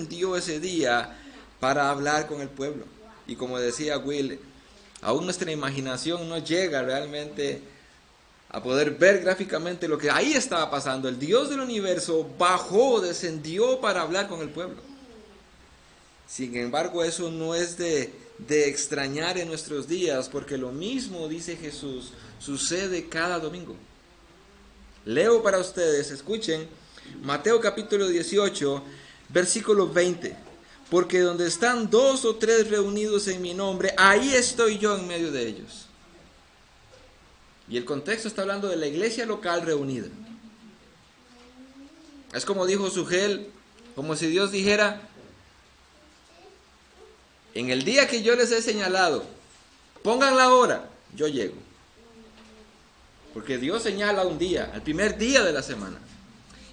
descendió ese día para hablar con el pueblo. Y como decía Will, aún nuestra imaginación no llega realmente a poder ver gráficamente lo que ahí estaba pasando. El Dios del universo bajó, descendió para hablar con el pueblo. Sin embargo, eso no es de extrañar en nuestros días, porque lo mismo, dice Jesús, sucede cada domingo. Leo para ustedes, escuchen, Mateo capítulo 18, versículo 20. Porque donde están 2 o 3 reunidos en mi nombre, ahí estoy yo en medio de ellos. Y el contexto está hablando de la iglesia local reunida. Es como dijo Sugel, como si Dios dijera: en el día que yo les he señalado, pongan la hora, yo llego. Porque Dios señala un día, el primer día de la semana.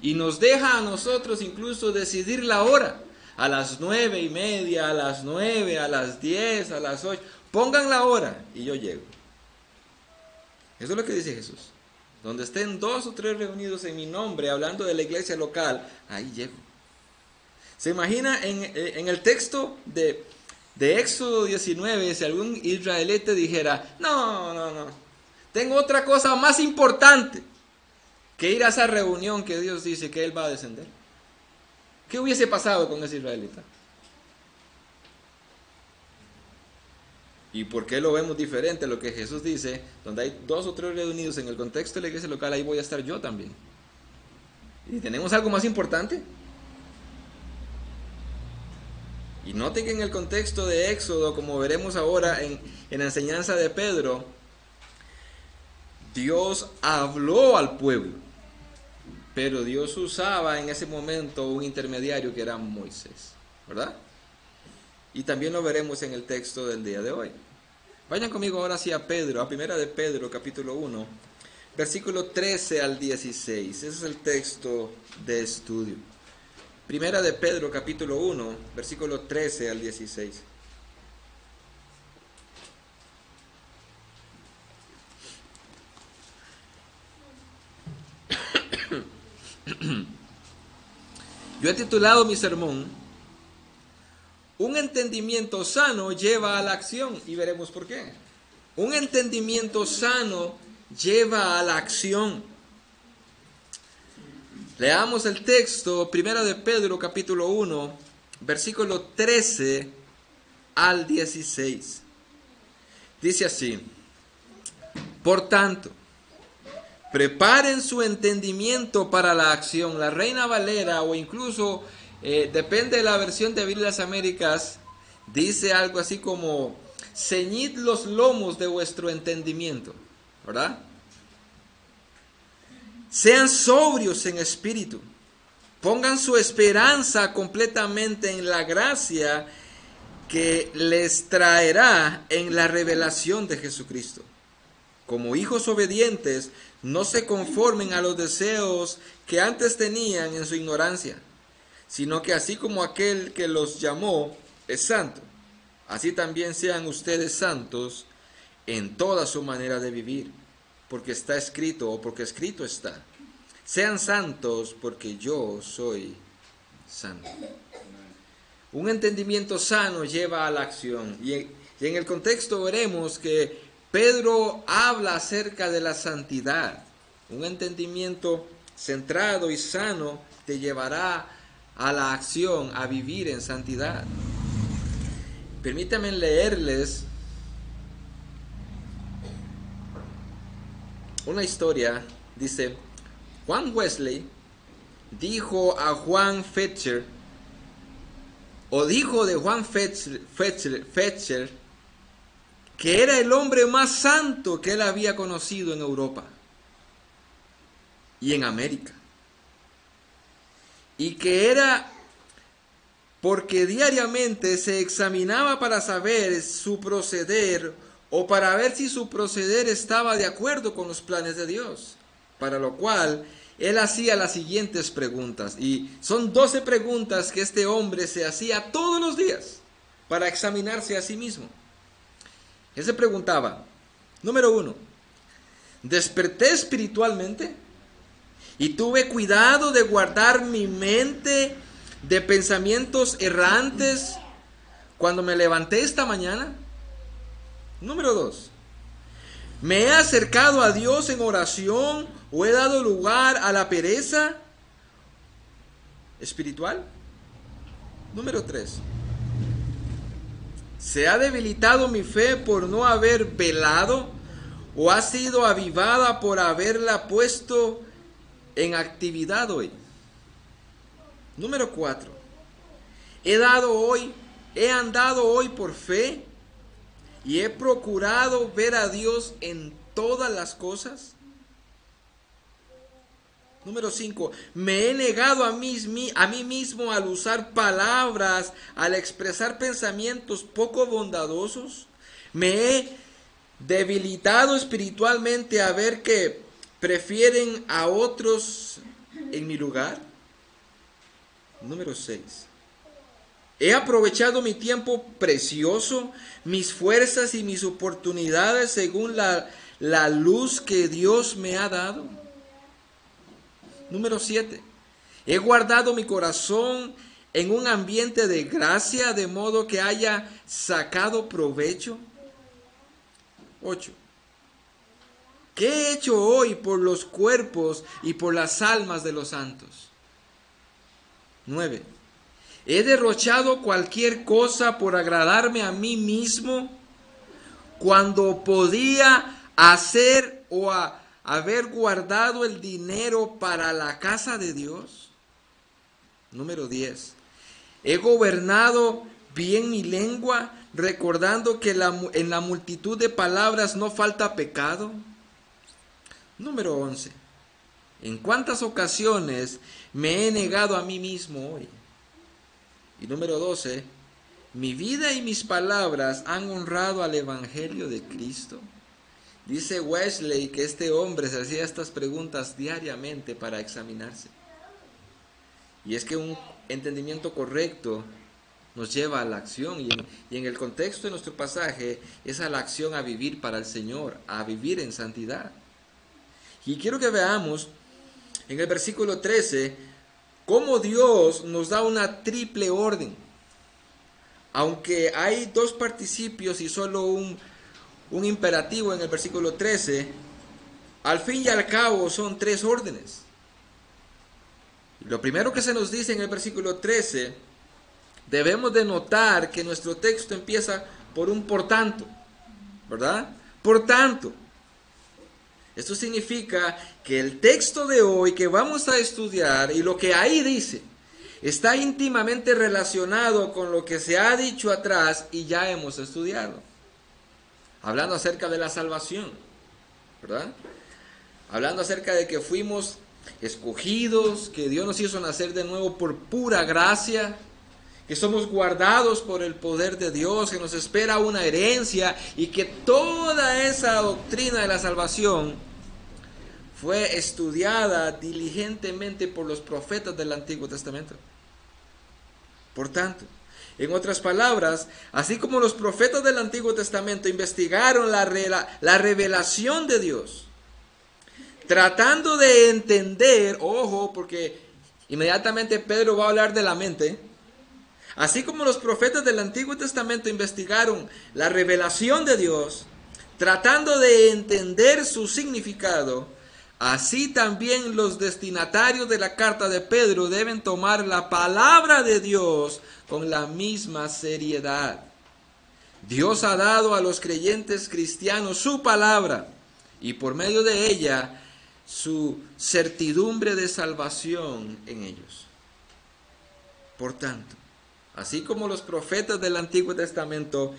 Y nos deja a nosotros incluso decidir la hora. A las 9:30, a las 9, a las 10, a las 8. Pongan la hora y yo llego. Eso es lo que dice Jesús. Donde estén 2 o 3 reunidos en mi nombre, hablando de la iglesia local, ahí llego. ¿Se imagina en el texto de Éxodo 19, si algún israelita dijera: no, tengo otra cosa más importante que ir a esa reunión que Dios dice que Él va a descender? ¿Qué hubiese pasado con ese israelita? ¿Y por qué lo vemos diferente a lo que Jesús dice? Donde hay 2 o 3 reunidos en el contexto de la iglesia local, ahí voy a estar yo también. ¿Y tenemos algo más importante? Y noten que en el contexto de Éxodo, como veremos ahora en la enseñanza de Pedro, Dios habló al pueblo, pero Dios usaba en ese momento un intermediario que era Moisés, ¿verdad? Y también lo veremos en el texto del día de hoy. Vayan conmigo ahora hacia Pedro, a primera de Pedro, capítulo 1, versículo 13 al 16. Ese es el texto de estudio. Primera de Pedro, capítulo 1, versículo 13 al 16. Yo he titulado mi sermón: un entendimiento sano lleva a la acción, y veremos por qué. Un entendimiento sano lleva a la acción. Leamos el texto, primera de Pedro, capítulo 1, versículo 13 al 16. Dice así: por tanto, preparen su entendimiento para la acción. La Reina Valera, o incluso, depende de la versión de Biblia de las Américas, dice algo así como: ceñid los lomos de vuestro entendimiento, ¿verdad? Sean sobrios en espíritu. Pongan su esperanza completamente en la gracia que les traerá en la revelación de Jesucristo. Como hijos obedientes, no se conformen a los deseos que antes tenían en su ignorancia, sino que así como aquel que los llamó es santo, así también sean ustedes santos en toda su manera de vivir, porque está escrito, o porque escrito está: sean santos porque yo soy santo. Un entendimiento sano lleva a la acción, y en el contexto veremos que Pedro habla acerca de la santidad. Un entendimiento centrado y sano te llevará a la acción, a vivir en santidad. Permítanme leerles una historia. Dice: Juan Wesley dijo a Juan Fetcher, o dijo de Juan Fetcher, que era el hombre más santo que él había conocido en Europa y en América. Y que era porque diariamente se examinaba para saber su proceder, o para ver si su proceder estaba de acuerdo con los planes de Dios. Para lo cual él hacía las siguientes preguntas. Y son 12 preguntas que este hombre se hacía todos los días para examinarse a sí mismo. Él se preguntaba: número 1, ¿desperté espiritualmente? Y tuve cuidado de guardar mi mente de pensamientos errantes cuando me levanté esta mañana? Número 2. ¿Me he acercado a Dios en oración o he dado lugar a la pereza espiritual? Número 3. ¿Se ha debilitado mi fe por no haber velado o ha sido avivada por haberla puesto en actividad hoy? Número 4. He andado hoy por fe y he procurado ver a Dios en todas las cosas. Número 5. Me he negado a mí mismo al usar palabras, al expresar pensamientos poco bondadosos. Me he debilitado espiritualmente a ver que prefieren a otros en mi lugar. Número 6. He aprovechado mi tiempo precioso, mis fuerzas y mis oportunidades según la luz que Dios me ha dado. Número 7. He guardado mi corazón en un ambiente de gracia, de modo que haya sacado provecho. 8. ¿Qué he hecho hoy por los cuerpos y por las almas de los santos? 9. He derrochado cualquier cosa por agradarme a mí mismo cuando podía hacer o haber guardado el dinero para la casa de Dios. Número 10. He gobernado bien mi lengua, recordando que en la multitud de palabras no falta pecado. Número 11. ¿En cuántas ocasiones me he negado a mí mismo hoy? Y número 12. ¿Mi vida y mis palabras han honrado al Evangelio de Cristo? Dice Wesley que este hombre se hacía estas preguntas diariamente para examinarse. Y es que un entendimiento correcto nos lleva a la acción. Y en el contexto de nuestro pasaje es a la acción a vivir para el Señor, a vivir en santidad. Y quiero que veamos en el versículo 13 cómo Dios nos da una triple orden. Aunque hay dos participios y solo un imperativo en el versículo 13, al fin y al cabo son tres órdenes. Lo primero que se nos dice en el versículo 13, debemos de notar que nuestro texto empieza por un por tanto, ¿verdad? Por tanto. Esto significa que el texto de hoy que vamos a estudiar y lo que ahí dice está íntimamente relacionado con lo que se ha dicho atrás y ya hemos estudiado. Hablando acerca de la salvación, ¿verdad? Hablando acerca de que fuimos escogidos, que Dios nos hizo nacer de nuevo por pura gracia, que somos guardados por el poder de Dios, que nos espera una herencia y que toda esa doctrina de la salvación fue estudiada diligentemente por los profetas del Antiguo Testamento. Por tanto, en otras palabras, así como los profetas del Antiguo Testamento investigaron la revelación de Dios, tratando de entender, ojo, porque inmediatamente Pedro va a hablar de la mente. Así como los profetas del Antiguo Testamento investigaron la revelación de Dios, tratando de entender su significado, así también los destinatarios de la carta de Pedro deben tomar la palabra de Dios con la misma seriedad. Dios ha dado a los creyentes cristianos su palabra y por medio de ella su certidumbre de salvación en ellos. Por tanto, así como los profetas del Antiguo Testamento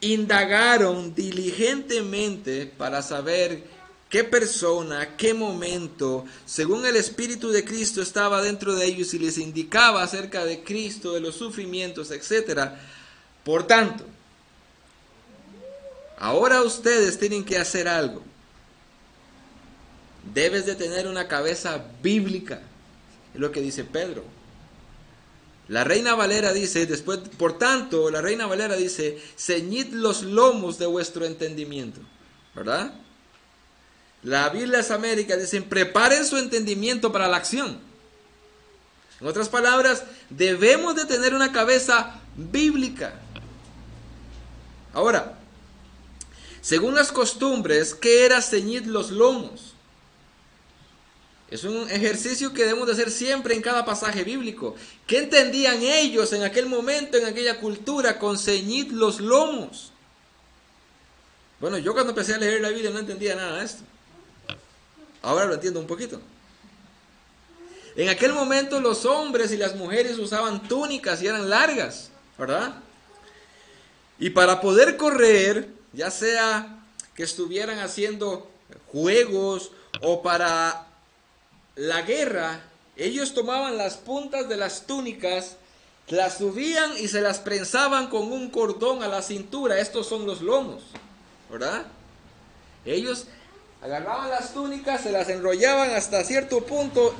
indagaron diligentemente para saber qué persona, qué momento, según el Espíritu de Cristo estaba dentro de ellos y les indicaba acerca de Cristo, de los sufrimientos, etc. Por tanto, ahora ustedes tienen que hacer algo. Debes de tener una cabeza bíblica, es lo que dice Pedro. La Reina Valera dice, después, por tanto, la Reina Valera dice, ceñid los lomos de vuestro entendimiento, ¿verdad? La Biblia de las Américas dice, preparen su entendimiento para la acción. En otras palabras, debemos de tener una cabeza bíblica. Ahora, según las costumbres, ¿qué era ceñir los lomos? Es un ejercicio que debemos de hacer siempre en cada pasaje bíblico. ¿Qué entendían ellos en aquel momento, en aquella cultura, con ceñir los lomos? Bueno, yo cuando empecé a leer la Biblia no entendía nada de esto. Ahora lo entiendo un poquito. En aquel momento los hombres y las mujeres usaban túnicas y eran largas, ¿verdad? Y para poder correr, ya sea que estuvieran haciendo juegos o para la guerra, ellos tomaban las puntas de las túnicas, las subían y se las prensaban con un cordón a la cintura. Estos son los lomos, ¿verdad? Ellos agarraban las túnicas, se las enrollaban hasta cierto punto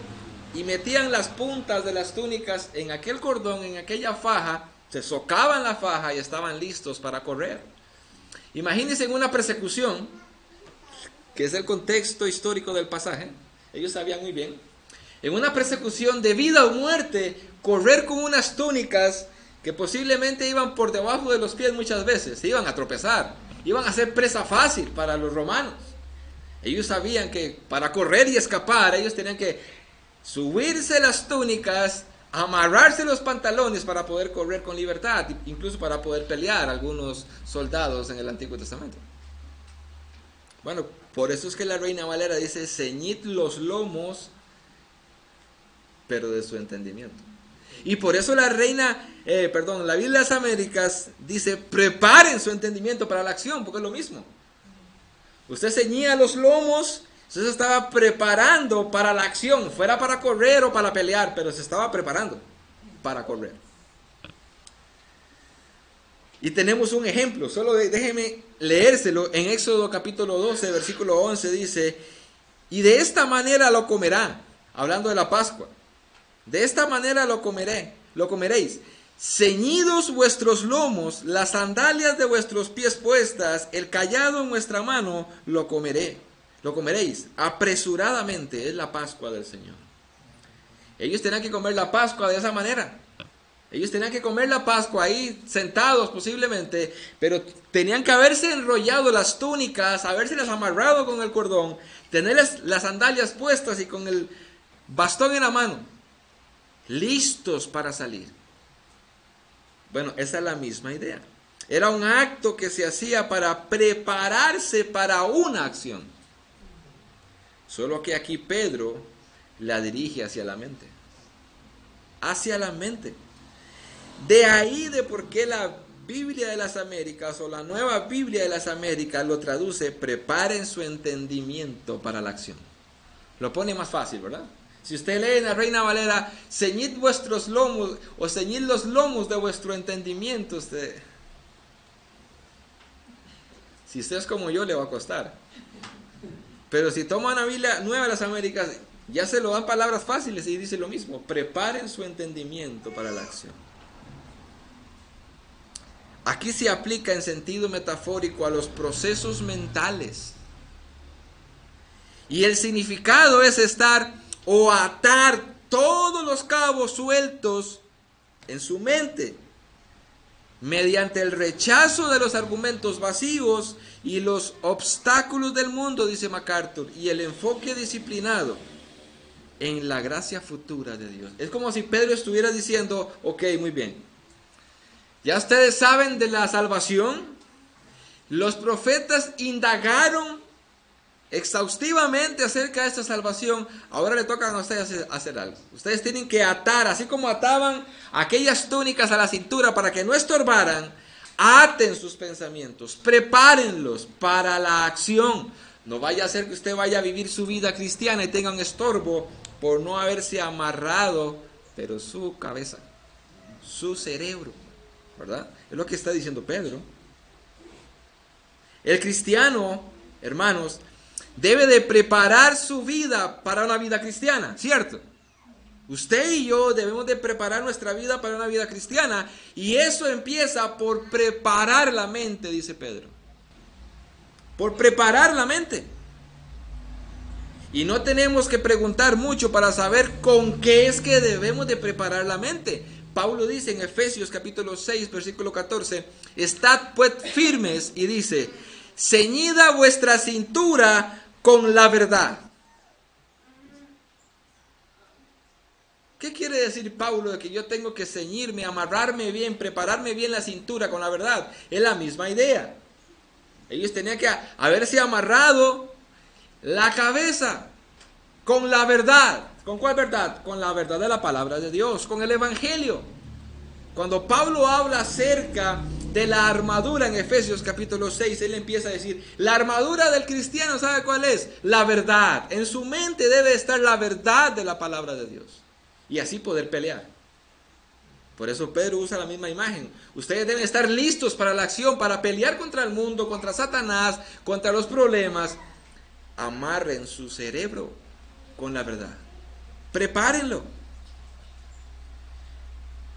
y metían las puntas de las túnicas en aquel cordón, en aquella faja, se socaban la faja y estaban listos para correr. Imagínense en una persecución, que es el contexto histórico del pasaje, ellos sabían muy bien, en una persecución de vida o muerte, correr con unas túnicas que posiblemente iban por debajo de los pies muchas veces, se iban a tropezar, iban a ser presa fácil para los romanos. Ellos sabían que para correr y escapar, ellos tenían que subirse las túnicas, amarrarse los pantalones para poder correr con libertad, incluso para poder pelear algunos soldados en el Antiguo Testamento. Bueno, por eso es que la Reina Valera dice, ceñid los lomos, pero de su entendimiento. Y por eso la Biblia de las Américas dice, preparen su entendimiento para la acción, porque es lo mismo. Usted ceñía los lomos, usted se estaba preparando para la acción, fuera para correr o para pelear, pero se estaba preparando para correr. Y tenemos un ejemplo, solo déjeme leérselo. En Éxodo capítulo 12, versículo 11 dice, y de esta manera lo comerán, hablando de la Pascua, de esta manera lo comeréis, ceñidos vuestros lomos, las sandalias de vuestros pies puestas, el cayado en vuestra mano, lo comeréis, apresuradamente, es la Pascua del Señor. Ellos tenían que comer la Pascua de esa manera. Ellos tenían que comer la Pascua ahí sentados posiblemente, pero tenían que haberse enrollado las túnicas, habérselas amarrado con el cordón, tener las sandalias puestas y con el bastón en la mano, listos para salir. Bueno, esa es la misma idea. Era un acto que se hacía para prepararse para una acción. Solo que aquí Pedro la dirige hacia la mente. Hacia la mente. De ahí de por qué la Biblia de las Américas o la Nueva Biblia de las Américas lo traduce, preparen su entendimiento para la acción. Lo pone más fácil, ¿verdad? Si usted lee en la Reina Valera, ceñid vuestros lomos o ceñid los lomos de vuestro entendimiento, si usted es como yo, le va a costar. Pero si toma una Biblia Nueva de las Américas, ya se lo dan palabras fáciles y dice lo mismo, preparen su entendimiento para la acción. Aquí se aplica en sentido metafórico a los procesos mentales. Y el significado es estar o atar todos los cabos sueltos en su mente mediante el rechazo de los argumentos vacíos y los obstáculos del mundo, dice MacArthur, y el enfoque disciplinado en la gracia futura de Dios. Es como si Pedro estuviera diciendo, ok, muy bien, ya ustedes saben de la salvación, los profetas indagaron exhaustivamente acerca de esta salvación, ahora le toca a ustedes hacer algo. Ustedes tienen que atar, así como ataban aquellas túnicas a la cintura para que no estorbaran, aten sus pensamientos, prepárenlos para la acción. No vaya a ser que usted vaya a vivir su vida cristiana y tenga un estorbo por no haberse amarrado, pero su cabeza, su cerebro, ¿verdad? Es lo que está diciendo Pedro. El cristiano, hermanos, debe de preparar su vida para una vida cristiana, ¿cierto? Usted y yo debemos de preparar nuestra vida para una vida cristiana, y eso empieza por preparar la mente, dice Pedro. Por preparar la mente. Y no tenemos que preguntar mucho para saber con qué es que debemos de preparar la mente. Pablo dice en Efesios capítulo 6, versículo 14, estad pues firmes, y dice, ceñida vuestra cintura con la verdad. ¿Qué quiere decir Pablo de que yo tengo que ceñirme, amarrarme bien, prepararme bien la cintura con la verdad? Es la misma idea. Ellos tenían que haberse amarrado la cabeza con la verdad. ¿Con cuál verdad? Con la verdad de la palabra de Dios, con el Evangelio. Cuando Pablo habla acerca de la armadura en Efesios capítulo 6, él empieza a decir, la armadura del cristiano, ¿sabe cuál es? La verdad. En su mente debe estar la verdad de la palabra de Dios. Y así poder pelear. Por eso Pedro usa la misma imagen. Ustedes deben estar listos para la acción, para pelear contra el mundo, contra Satanás, contra los problemas. Amarren su cerebro con la verdad. Prepárenlo.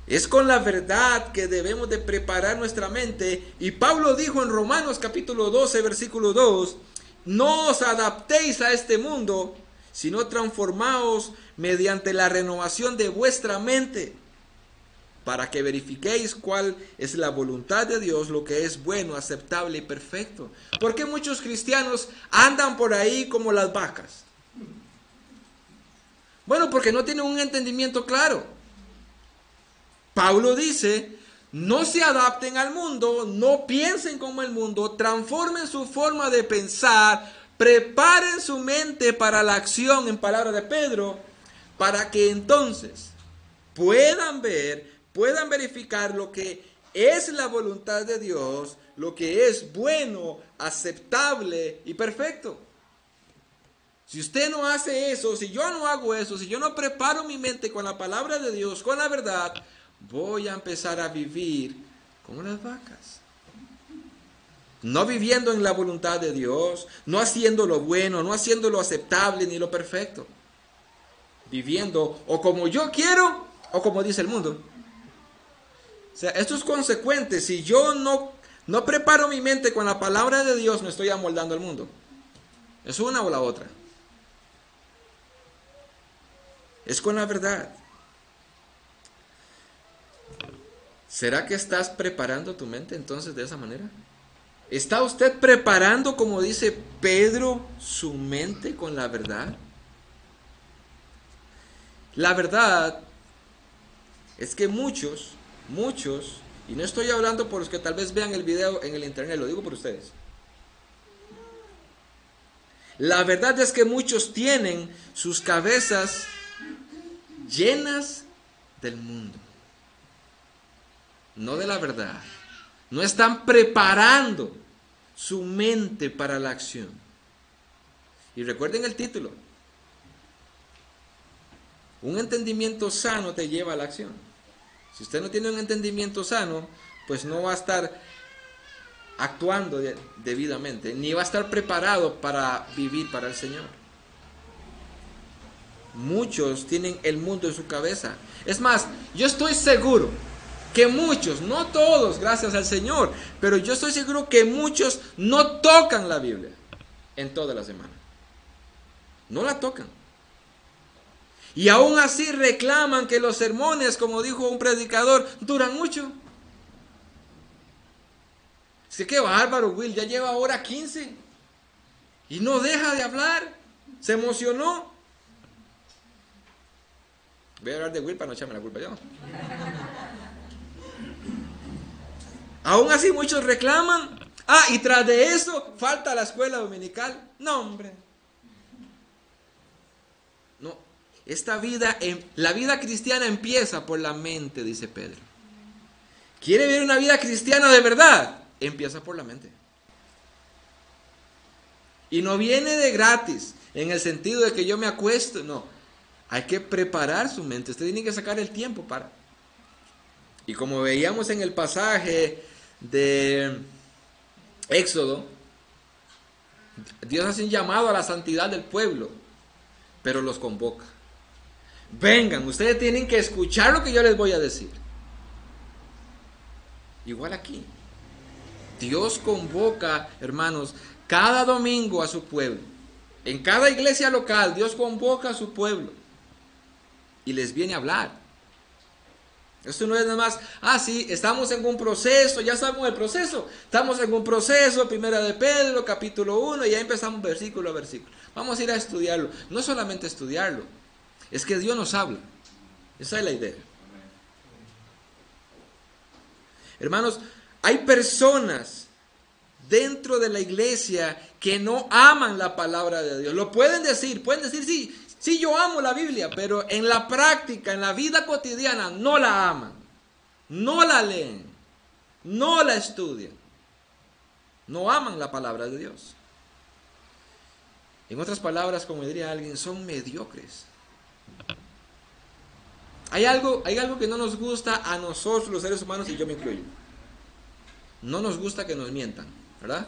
Es con la verdad que debemos de preparar nuestra mente. Y Pablo dijo en Romanos capítulo 12, versículo 2, no os adaptéis a este mundo, sino transformaos mediante la renovación de vuestra mente, para que verifiquéis cuál es la voluntad de Dios, lo que es bueno, aceptable y perfecto. ¿Por qué muchos cristianos andan por ahí como las vacas? Bueno, porque no tienen un entendimiento claro. Pablo dice, no se adapten al mundo, no piensen como el mundo, transformen su forma de pensar, preparen su mente para la acción, en palabras de Pedro, para que entonces puedan ver, puedan verificar lo que es la voluntad de Dios, lo que es bueno, aceptable y perfecto. Si usted no hace eso, si yo no hago eso, si yo no preparo mi mente con la palabra de Dios, con la verdad, voy a empezar a vivir como las vacas. No viviendo en la voluntad de Dios, no haciendo lo bueno, no haciendo lo aceptable ni lo perfecto. Viviendo o como yo quiero o como dice el mundo. O sea, esto es consecuente. Si yo no preparo mi mente con la palabra de Dios, me estoy amoldando al mundo. Es una o la otra. Es con la verdad. ¿Será que estás preparando tu mente entonces de esa manera? ¿Está usted preparando, como dice Pedro, su mente con la verdad? La verdad es que muchos, y no estoy hablando por los que tal vez vean el video en el internet, lo digo por ustedes. La verdad es que muchos tienen sus cabezas llenas del mundo, no de la verdad. No están preparando su mente para la acción. Y recuerden el título. Un entendimiento sano te lleva a la acción. Si usted no tiene un entendimiento sano, pues no va a estar actuando debidamente, ni va a estar preparado para vivir para el Señor. Muchos tienen el mundo en su cabeza. Es más, yo estoy seguro que muchos, no todos, gracias al Señor, pero yo estoy seguro que muchos no tocan la Biblia en toda la semana. No la tocan. Y aún así reclaman que los sermones, como dijo un predicador, duran mucho. Sí, qué bárbaro, Will, ya lleva hora 15 y no deja de hablar. Se emocionó. Voy a hablar de Will para no echarme la culpa yo. Aún así muchos reclaman. Y tras de eso falta la escuela dominical. No, hombre. No, la vida cristiana empieza por la mente, dice Pedro. ¿Quiere vivir una vida cristiana de verdad? Empieza por la mente. Y no viene de gratis, en el sentido de que yo me acuesto, no. Hay que preparar su mente, usted tiene que sacar el tiempo para. Y como veíamos en el pasaje de Éxodo, Dios hace un llamado a la santidad del pueblo, pero los convoca. Vengan, ustedes tienen que escuchar lo que yo les voy a decir. Igual aquí. Dios convoca, hermanos, cada domingo a su pueblo. En cada iglesia local Dios convoca a su pueblo y les viene a hablar. Esto no es nada más, sí, estamos en un proceso, ya sabemos el proceso, estamos en un proceso, primera de Pedro, capítulo 1, y ya empezamos versículo a versículo. Vamos a ir a estudiarlo, no solamente estudiarlo, es que Dios nos habla, esa es la idea. Hermanos, hay personas dentro de la iglesia que no aman la palabra de Dios. Lo pueden decir sí, yo amo la Biblia, pero en la práctica, en la vida cotidiana, no la aman, no la leen, no la estudian, no aman la palabra de Dios. En otras palabras, como diría alguien, son mediocres. Hay algo que no nos gusta a nosotros los seres humanos, y yo me incluyo. No nos gusta que nos mientan, ¿verdad?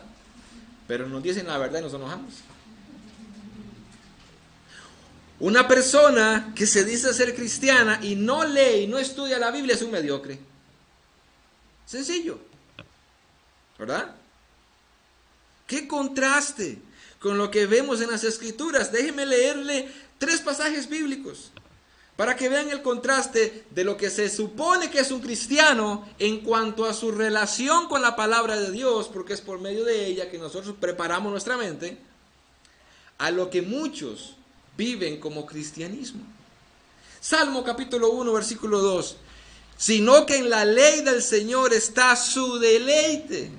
Pero nos dicen la verdad y nos enojamos. Una persona que se dice ser cristiana y no lee y no estudia la Biblia es un mediocre. Sencillo, ¿verdad? ¡Qué contraste con lo que vemos en las Escrituras! Déjenme leerle 3 pasajes bíblicos para que vean el contraste de lo que se supone que es un cristiano en cuanto a su relación con la palabra de Dios, porque es por medio de ella que nosotros preparamos nuestra mente, a lo que muchos viven como cristianismo. Salmo capítulo 1, versículo 2. Sino que en la ley del Señor está su deleite,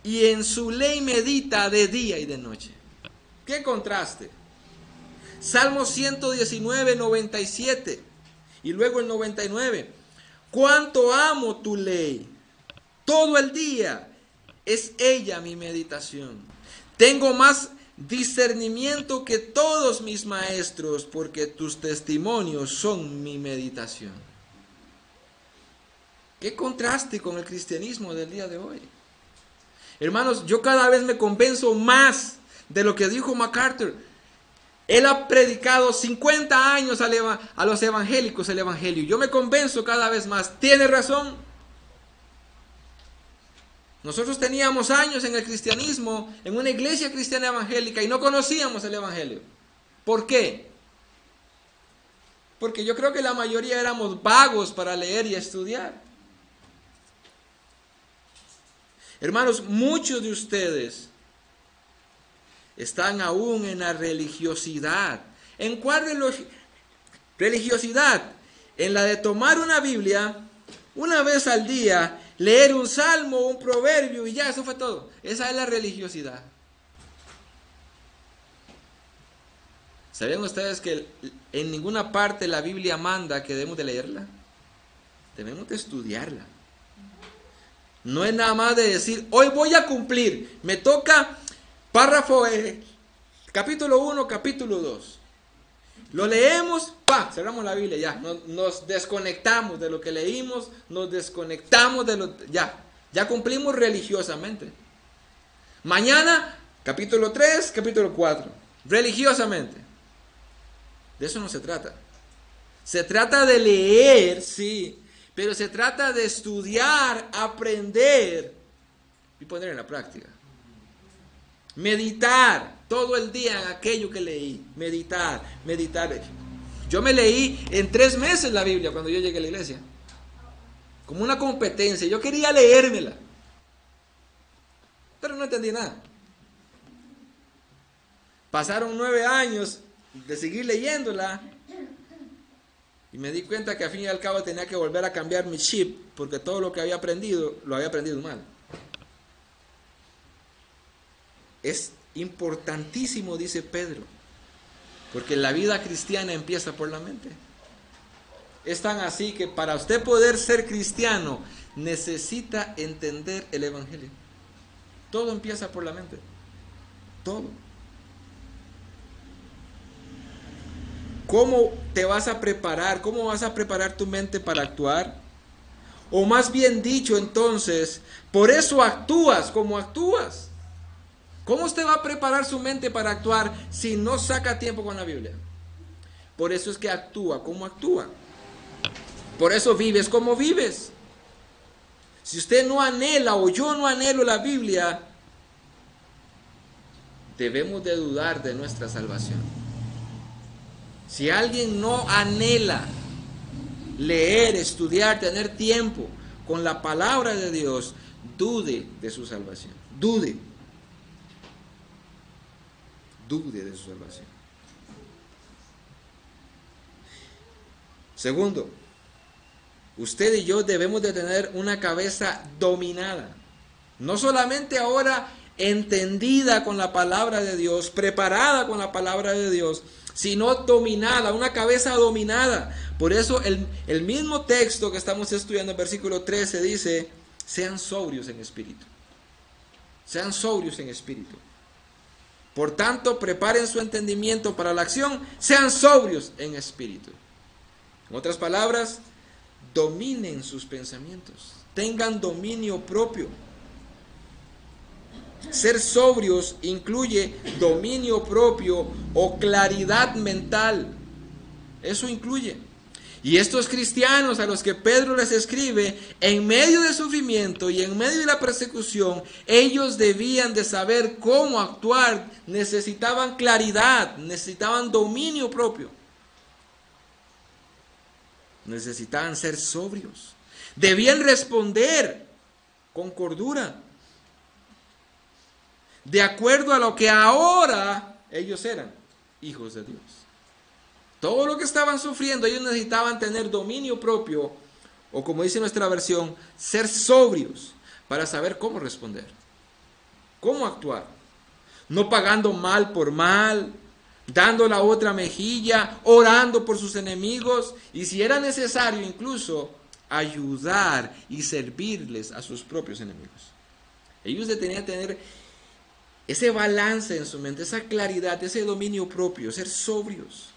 y en su ley medita de día y de noche. ¡Qué contraste! Salmo 119, 97. Y luego el 99. Cuánto amo tu ley. Todo el día es ella mi meditación. Tengo más discernimiento que todos mis maestros, porque tus testimonios son mi meditación. Qué contraste con el cristianismo del día de hoy. Hermanos, yo cada vez me convenzo más de lo que dijo MacArthur. Él ha predicado 50 años a los evangélicos el evangelio. Yo me convenzo cada vez más. Tiene razón. Nosotros teníamos años en el cristianismo, en una iglesia cristiana evangélica, y no conocíamos el evangelio. ¿Por qué? Porque yo creo que la mayoría éramos vagos para leer y estudiar. Hermanos, muchos de ustedes están aún en la religiosidad. ¿En cuál religiosidad? En la de tomar una Biblia una vez al día, leer un salmo, un proverbio y ya, eso fue todo. Esa es la religiosidad. ¿Sabían ustedes que en ninguna parte la Biblia manda que debemos de leerla? Debemos de estudiarla. No es nada más de decir, hoy voy a cumplir, me toca párrafo, capítulo 1, capítulo 2. Lo leemos, cerramos la Biblia, ya, nos desconectamos de lo que leímos, nos desconectamos de lo, ya cumplimos religiosamente. Mañana, capítulo 3, capítulo 4, religiosamente. De eso no se trata. Se trata de leer, sí, pero se trata de estudiar, aprender y poner en la práctica. Meditar todo el día en aquello que leí. Meditar. Yo me leí en 3 meses la Biblia cuando yo llegué a la iglesia. Como una competencia. Yo quería leérmela. Pero no entendí nada. Pasaron 9 años de seguir leyéndola. Y me di cuenta que al fin y al cabo tenía que volver a cambiar mi chip. Porque todo lo que había aprendido, lo había aprendido mal. Es importantísimo, dice Pedro, porque la vida cristiana empieza por la mente. Es tan así que para usted poder ser cristiano necesita entender el evangelio. Todo empieza por la mente. Todo. ¿Cómo te vas a preparar? ¿Cómo vas a preparar tu mente para actuar? O más bien dicho, entonces, por eso actúas como actúas. ¿Cómo usted va a preparar su mente para actuar si no saca tiempo con la Biblia? Por eso es que actúa como actúa. Por eso vives como vives. Si usted no anhela o yo no anhelo la Biblia, debemos de dudar de nuestra salvación. Si alguien no anhela leer, estudiar, tener tiempo con la palabra de Dios, dude de su salvación. Dude de su salvación. Segundo, usted y yo debemos de tener una cabeza dominada. No solamente ahora entendida con la palabra de Dios, preparada con la palabra de Dios, sino dominada, una cabeza dominada. Por eso el mismo texto que estamos estudiando, el versículo 13, dice: sean sobrios en espíritu. Sean sobrios en espíritu. Por tanto, preparen su entendimiento para la acción, sean sobrios en espíritu. En otras palabras, dominen sus pensamientos, tengan dominio propio. Ser sobrios incluye dominio propio o claridad mental. Eso incluye. Y estos cristianos a los que Pedro les escribe, en medio del sufrimiento y en medio de la persecución, ellos debían de saber cómo actuar. Necesitaban claridad, necesitaban dominio propio. Necesitaban ser sobrios. Debían responder con cordura, de acuerdo a lo que ahora ellos eran, hijos de Dios. Todo lo que estaban sufriendo, ellos necesitaban tener dominio propio, o como dice nuestra versión, ser sobrios para saber cómo responder, cómo actuar. No pagando mal por mal, dando la otra mejilla, orando por sus enemigos, y si era necesario incluso ayudar y servirles a sus propios enemigos. Ellos tenían que tener ese balance en su mente, esa claridad, ese dominio propio, ser sobrios.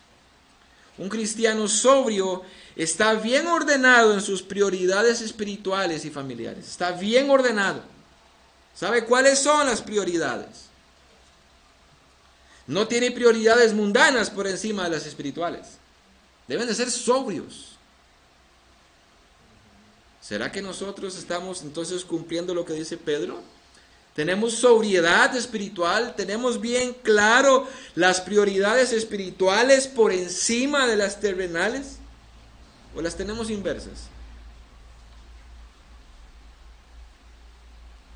Un cristiano sobrio está bien ordenado en sus prioridades espirituales y familiares. Está bien ordenado. ¿Sabe cuáles son las prioridades? No tiene prioridades mundanas por encima de las espirituales. Deben de ser sobrios. ¿Será que nosotros estamos entonces cumpliendo lo que dice Pedro? ¿Tenemos sobriedad espiritual? ¿Tenemos bien claro las prioridades espirituales por encima de las terrenales? ¿O las tenemos inversas?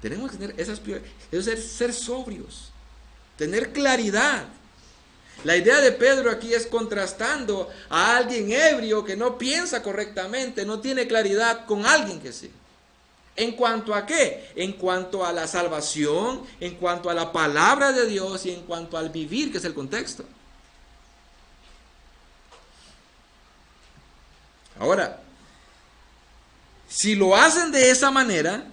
Tenemos que tener esas prioridades, es ser sobrios, tener claridad. La idea de Pedro aquí es contrastando a alguien ebrio que no piensa correctamente, no tiene claridad, con alguien que sí. ¿En cuanto a qué? En cuanto a la salvación, en cuanto a la palabra de Dios y en cuanto al vivir, que es el contexto. Ahora, si lo hacen de esa manera,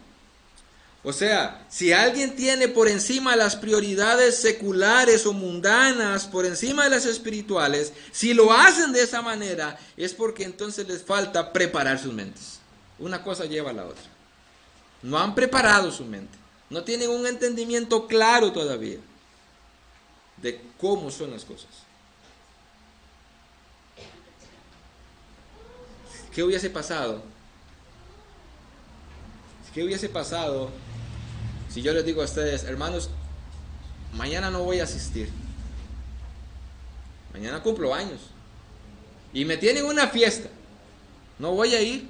o sea, si alguien tiene por encima las prioridades seculares o mundanas, por encima de las espirituales, si lo hacen de esa manera, es porque entonces les falta preparar sus mentes. Una cosa lleva a la otra. No han preparado su mente. No tienen un entendimiento claro todavía de cómo son las cosas. ¿Qué hubiese pasado? ¿Qué hubiese pasado si yo les digo a ustedes: hermanos, mañana no voy a asistir? Mañana cumplo años. Y me tienen una fiesta. No voy a ir.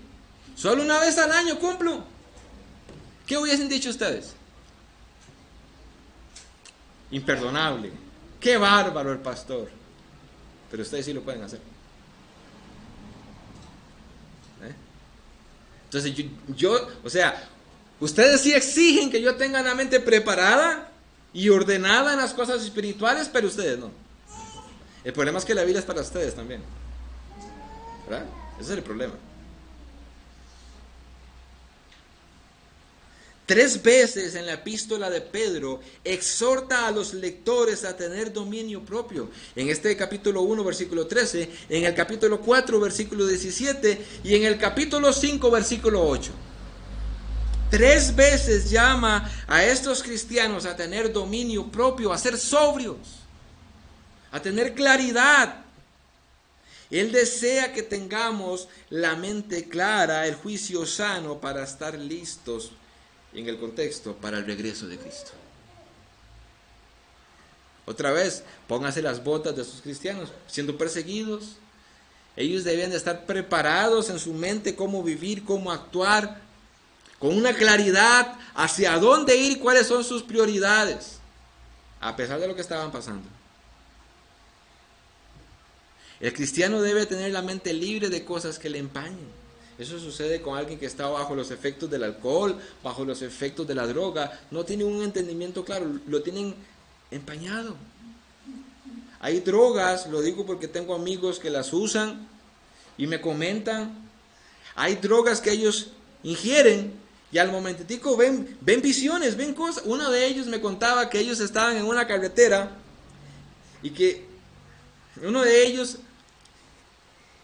Solo una vez al año cumplo. ¿Qué hubiesen dicho ustedes? Imperdonable. Qué bárbaro el pastor. Pero ustedes sí lo pueden hacer. Entonces o sea, ustedes sí exigen que yo tenga la mente preparada y ordenada en las cosas espirituales, pero ustedes no. El problema es que la Biblia es para ustedes también, ¿verdad? Ese es el problema. 3 veces en la epístola de Pedro exhorta a los lectores a tener dominio propio. En este capítulo 1, versículo 13, en el capítulo 4, versículo 17 y en el capítulo 5, versículo 8. 3 veces llama a estos cristianos a tener dominio propio, a ser sobrios, a tener claridad. Él desea que tengamos la mente clara, el juicio sano para estar listos en el contexto para el regreso de Cristo. Otra vez, pónganse las botas de esos cristianos, siendo perseguidos. Ellos debían de estar preparados en su mente cómo vivir, cómo actuar, con una claridad hacia dónde ir y cuáles son sus prioridades, a pesar de lo que estaban pasando. El cristiano debe tener la mente libre de cosas que le empañen. Eso sucede con alguien que está bajo los efectos del alcohol, bajo los efectos de la droga. No tiene un entendimiento claro, lo tienen empañado. Hay drogas, lo digo porque tengo amigos que las usan y me comentan. Hay drogas que ellos ingieren y al momentitico ven visiones, ven cosas. Uno de ellos me contaba que ellos estaban en una carretera y que uno de ellos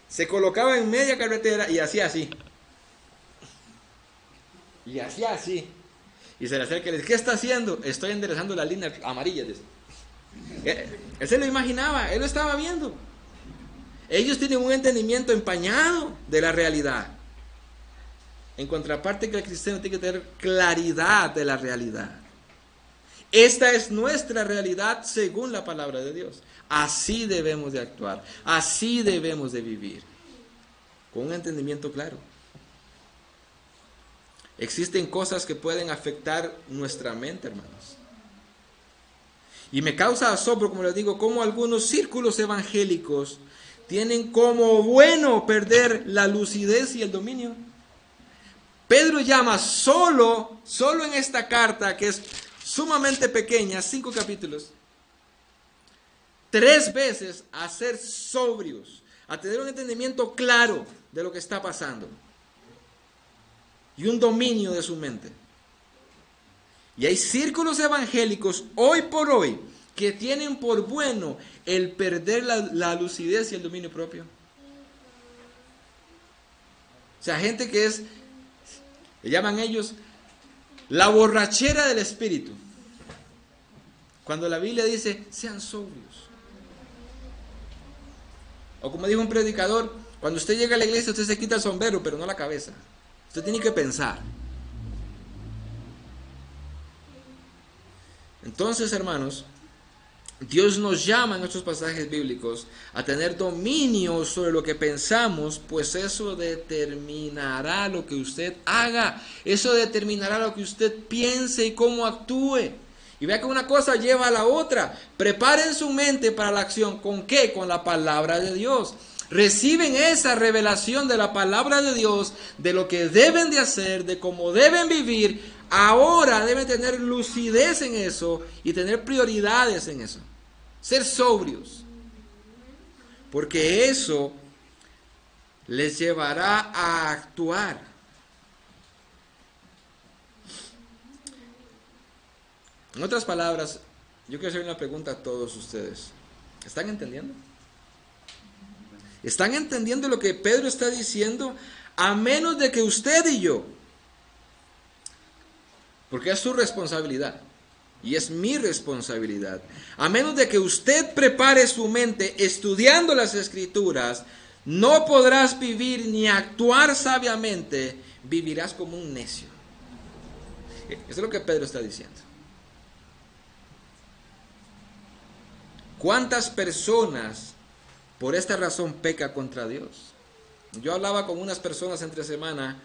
se colocaba en media carretera y hacía así. Y hacía así. Y se le acerca y le dice, ¿qué está haciendo? Estoy enderezando las líneas amarillas. Él se lo imaginaba, él lo estaba viendo. Ellos tienen un entendimiento empañado de la realidad. En contraparte que el cristiano tiene que tener claridad de la realidad. Esta es nuestra realidad según la palabra de Dios. Así debemos de actuar, así debemos de vivir, con un entendimiento claro. Existen cosas que pueden afectar nuestra mente, hermanos. Y me causa asombro, como les digo, cómo algunos círculos evangélicos tienen como bueno perder la lucidez y el dominio. Pedro llama solo en esta carta, que es sumamente pequeña, 5 capítulos, 3 veces a ser sobrios, a tener un entendimiento claro de lo que está pasando y un dominio de su mente. Y hay círculos evangélicos hoy por hoy que tienen por bueno el perder la lucidez y el dominio propio. O sea, gente que es, le llaman ellos la borrachera del espíritu. Cuando la Biblia dice, sean sobrios. O como dijo un predicador, cuando usted llega a la iglesia, usted se quita el sombrero, pero no la cabeza. Usted tiene que pensar. Entonces, hermanos, Dios nos llama en estos pasajes bíblicos a tener dominio sobre lo que pensamos, pues eso determinará lo que usted haga. Eso determinará lo que usted piense y cómo actúe. Y vea que una cosa lleva a la otra. Preparen su mente para la acción. ¿Con qué? Con la palabra de Dios. Reciben esa revelación de la palabra de Dios, de lo que deben de hacer, de cómo deben vivir. Ahora deben tener lucidez en eso y tener prioridades en eso. Ser sobrios. Porque eso les llevará a actuar. En otras palabras, yo quiero hacer una pregunta a todos ustedes. ¿Están entendiendo? ¿Están entendiendo lo que Pedro está diciendo? A menos de que usted y yo, porque es su responsabilidad y es mi responsabilidad, a menos de que usted prepare su mente estudiando las Escrituras, no podrás vivir ni actuar sabiamente, vivirás como un necio. Eso es lo que Pedro está diciendo. ¿Cuántas personas por esta razón pecan contra Dios? Yo hablaba con unas personas entre semana.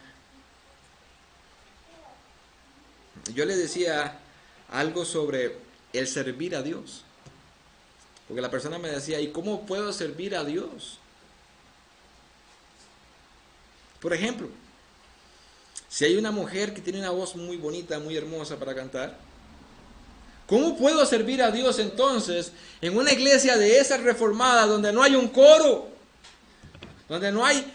Yo le decía algo sobre el servir a Dios. Porque la persona me decía, ¿y cómo puedo servir a Dios? Por ejemplo, si hay una mujer que tiene una voz muy bonita, muy hermosa para cantar, ¿cómo puedo servir a Dios entonces en una iglesia de esas reformadas donde no hay un coro, donde no hay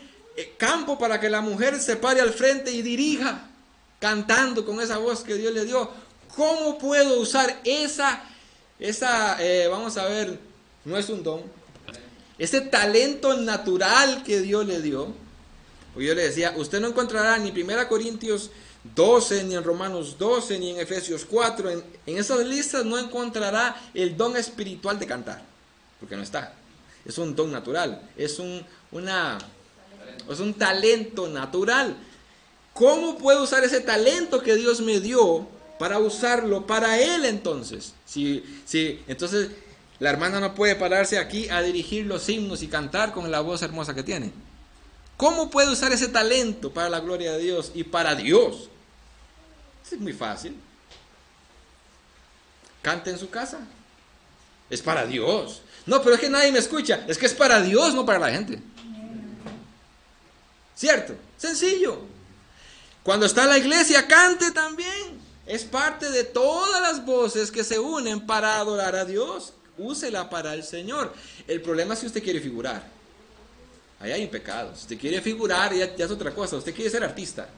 campo para que la mujer se pare al frente y dirija cantando con esa voz que Dios le dio? ¿Cómo puedo usar vamos a ver, no es un don, ese talento natural que Dios le dio? Pues yo le decía, usted no encontrará ni 1 Corintios 12, ni en Romanos 12, ni en Efesios 4, en esas listas no encontrará el don espiritual de cantar, porque no está. Es un don natural, es un talento natural. ¿Cómo puedo usar ese talento que Dios me dio para usarlo para Él entonces? Entonces, La hermana no puede pararse aquí a dirigir los himnos y cantar con la voz hermosa que tiene. ¿Cómo puede usar ese talento para la gloria de Dios y para Dios? Es muy fácil. Cante en su casa. Es para Dios. No, pero es que nadie me escucha. Es que es para Dios, no para la gente. ¿Cierto? Sencillo. Cuando está en la iglesia, cante también. Es parte de todas las voces que se unen para adorar a Dios. Úsela para el Señor. El problema es si usted quiere figurar. Ahí hay un pecado. Si usted quiere figurar, ya es otra cosa. Usted quiere ser artista,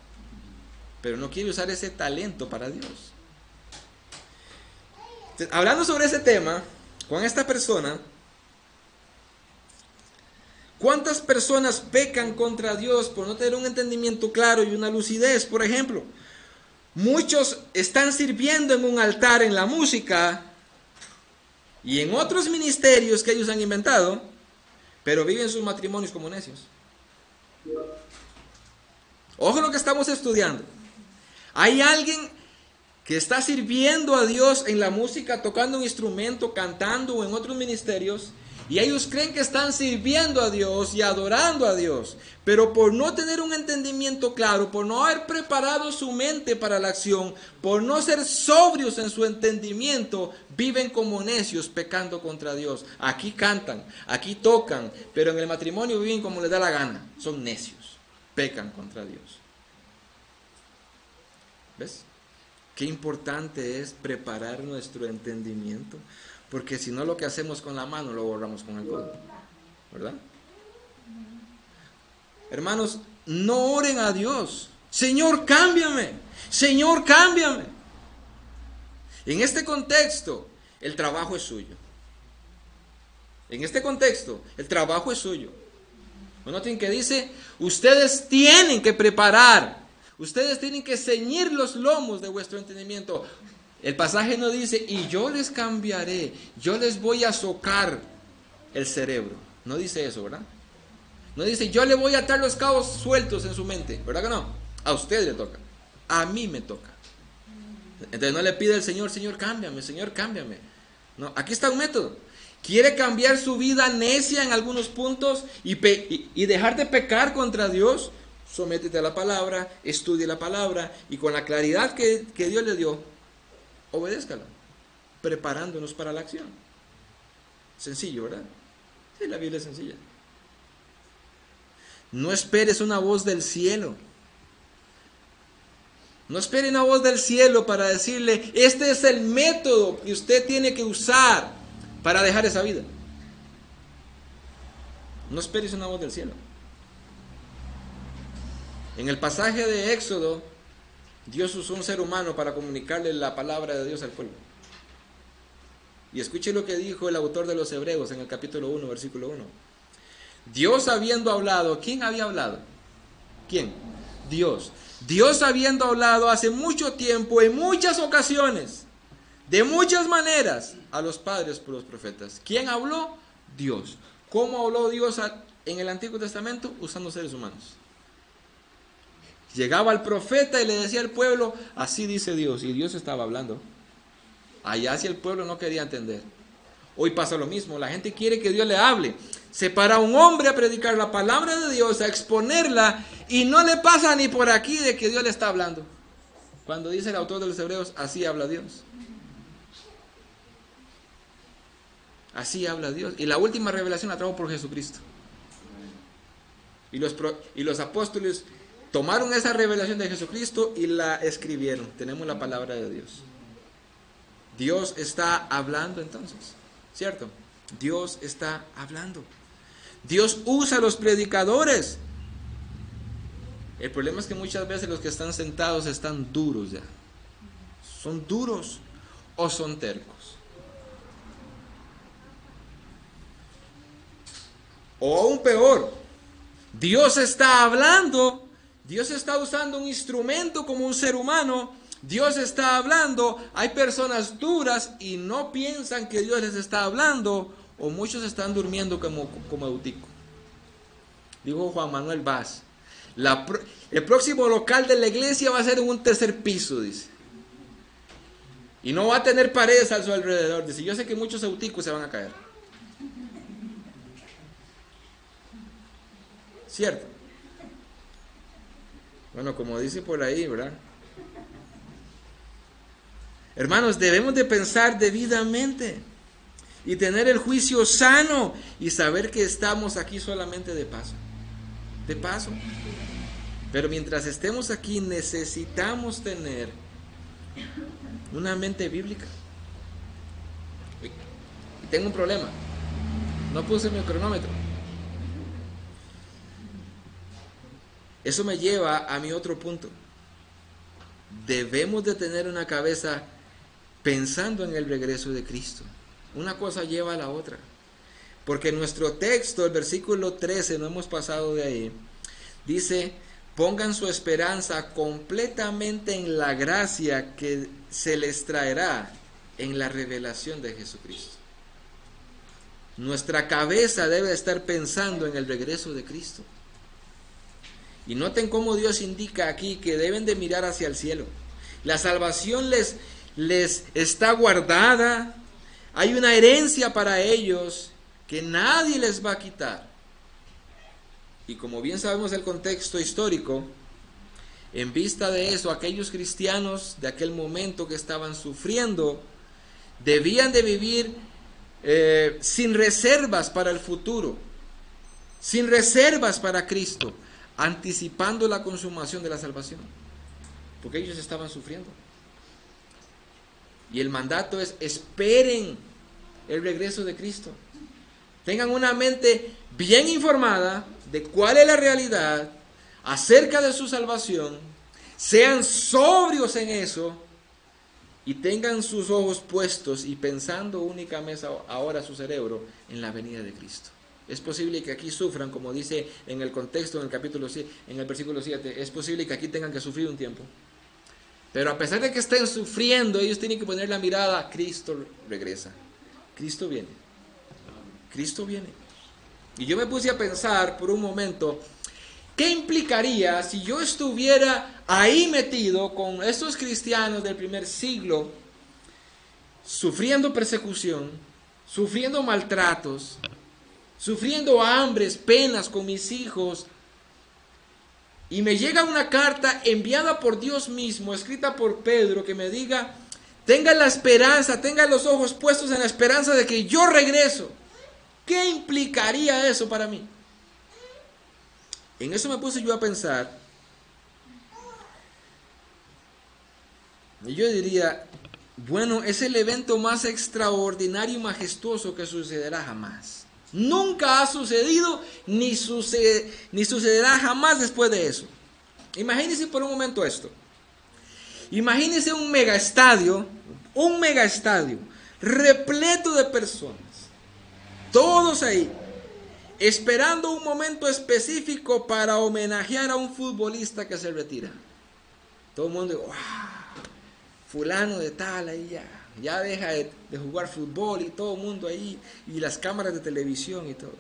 pero no quiere usar ese talento para Dios. Entonces, hablando sobre ese tema, con esta persona, ¿cuántas personas pecan contra Dios por no tener un entendimiento claro y una lucidez? Por ejemplo, muchos están sirviendo en un altar en la música y en otros ministerios que ellos han inventado, pero viven sus matrimonios como necios. Ojo lo que estamos estudiando. Hay alguien que está sirviendo a Dios en la música, tocando un instrumento, cantando o en otros ministerios, y ellos creen que están sirviendo a Dios y adorando a Dios, pero por no tener un entendimiento claro, por no haber preparado su mente para la acción, por no ser sobrios en su entendimiento, viven como necios pecando contra Dios. Aquí cantan, aquí tocan, pero en el matrimonio viven como les da la gana. Son necios, pecan contra Dios. ¿Ves? Qué importante es preparar nuestro entendimiento, porque si no, lo que hacemos con la mano lo borramos con el codo, ¿verdad? Hermanos, no oren a Dios: Señor, cámbiame, Señor, cámbiame. En este contexto, el trabajo es suyo. En este contexto, el trabajo es suyo. Noten que dice: ustedes tienen que preparar, ustedes tienen que ceñir los lomos de vuestro entendimiento. El pasaje no dice: y yo les cambiaré, yo les voy a socar el cerebro. No dice eso, ¿verdad? No dice: yo le voy a atar los cabos sueltos en su mente, ¿verdad que no? A usted le toca, a mí me toca. Entonces no le pide al Señor: Señor, cámbiame, Señor, cámbiame. No, aquí está un método. ¿Quiere cambiar su vida necia en algunos puntos y dejar de pecar contra Dios? Sométete a la palabra, estudie la palabra, y con la claridad que Dios le dio, obedézcala, preparándonos para la acción. Sencillo, ¿verdad? Sí, la Biblia es sencilla. No esperes una voz del cielo. No espere una voz del cielo para decirle: este es el método que usted tiene que usar para dejar esa vida. No esperes una voz del cielo. En el pasaje de Éxodo, Dios usó un ser humano para comunicarle la palabra de Dios al pueblo. Y escuche lo que dijo el autor de los Hebreos en el capítulo 1, versículo 1. Dios habiendo hablado, ¿quién había hablado? ¿Quién? Dios. Dios habiendo hablado hace mucho tiempo, en muchas ocasiones, de muchas maneras, a los padres por los profetas. ¿Quién habló? Dios. ¿Cómo habló Dios en el Antiguo Testamento? Usando seres humanos. Llegaba el profeta y le decía al pueblo: así dice Dios, y Dios estaba hablando. Allá si el pueblo no quería entender. Hoy pasa lo mismo, la gente quiere que Dios le hable. Se para un hombre a predicar la palabra de Dios, a exponerla, y no le pasa ni por aquí de que Dios le está hablando. Cuando dice el autor de los Hebreos: así habla Dios. Así habla Dios. Y la última revelación la trajo por Jesucristo. Y los apóstoles tomaron esa revelación de Jesucristo y la escribieron. Tenemos la palabra de Dios. Dios está hablando entonces, ¿cierto? Dios está hablando. Dios usa a los predicadores. El problema es que muchas veces los que están sentados están duros ya. Son duros o son tercos. O aún peor, Dios está hablando, Dios está usando un instrumento como un ser humano, Dios está hablando, hay personas duras y no piensan que Dios les está hablando, o muchos están durmiendo como Eutico. Dijo Juan Manuel Vaz: el próximo local de la iglesia va a ser en un tercer piso, dice. Y no va a tener paredes a su alrededor. Dice, yo sé que muchos auticos se van a caer. ¿Cierto? Bueno, como dice por ahí, ¿verdad? Hermanos, debemos de pensar debidamente y tener el juicio sano y saber que estamos aquí solamente de paso. De paso. Pero mientras estemos aquí necesitamos tener una mente bíblica. Y tengo un problema. No puse mi cronómetro. Eso me lleva a mi otro punto. Debemos de tener una cabeza pensando en el regreso de Cristo. Una cosa lleva a la otra. Porque nuestro texto, el versículo 13, no hemos pasado de ahí, dice, pongan su esperanza completamente en la gracia que se les traerá en la revelación de Jesucristo. Nuestra cabeza debe estar pensando en el regreso de Cristo. Y noten cómo Dios indica aquí que deben de mirar hacia el cielo. La salvación les está guardada. Hay una herencia para ellos que nadie les va a quitar. Y como bien sabemos el contexto histórico, en vista de eso, aquellos cristianos de aquel momento que estaban sufriendo, debían de vivir sin reservas para el futuro, sin reservas para Cristo, anticipando la consumación de la salvación, porque ellos estaban sufriendo. Y el mandato es: esperen el regreso de Cristo. Tengan una mente bien informada de cuál es la realidad acerca de su salvación. Sean sobrios en eso y tengan sus ojos puestos y pensando únicamente ahora su cerebro en la venida de Cristo. Es posible que aquí sufran, como dice en el contexto, en el capítulo 7, en el versículo 7, es posible que aquí tengan que sufrir un tiempo. Pero a pesar de que estén sufriendo, ellos tienen que poner la mirada: Cristo regresa, Cristo viene, Cristo viene. Y yo me puse a pensar por un momento, ¿qué implicaría si yo estuviera ahí metido con estos cristianos del primer siglo, sufriendo persecución, sufriendo maltratos, sufriendo hambres, penas con mis hijos, y me llega una carta enviada por Dios mismo, escrita por Pedro, que me diga: tengan la esperanza, tengan los ojos puestos en la esperanza de que yo regreso? ¿Qué implicaría eso para mí? En eso me puse yo a pensar, y yo diría: bueno, es el evento más extraordinario y majestuoso que sucederá jamás. Nunca ha sucedido, ni sucederá jamás después de eso. Imagínense por un momento esto. Imagínense un megaestadio repleto de personas, todos ahí, esperando un momento específico para homenajear a un futbolista que se retira. Todo el mundo, wow, fulano de tal ahí ya deja de jugar fútbol, y todo el mundo ahí, y las cámaras de televisión y todo.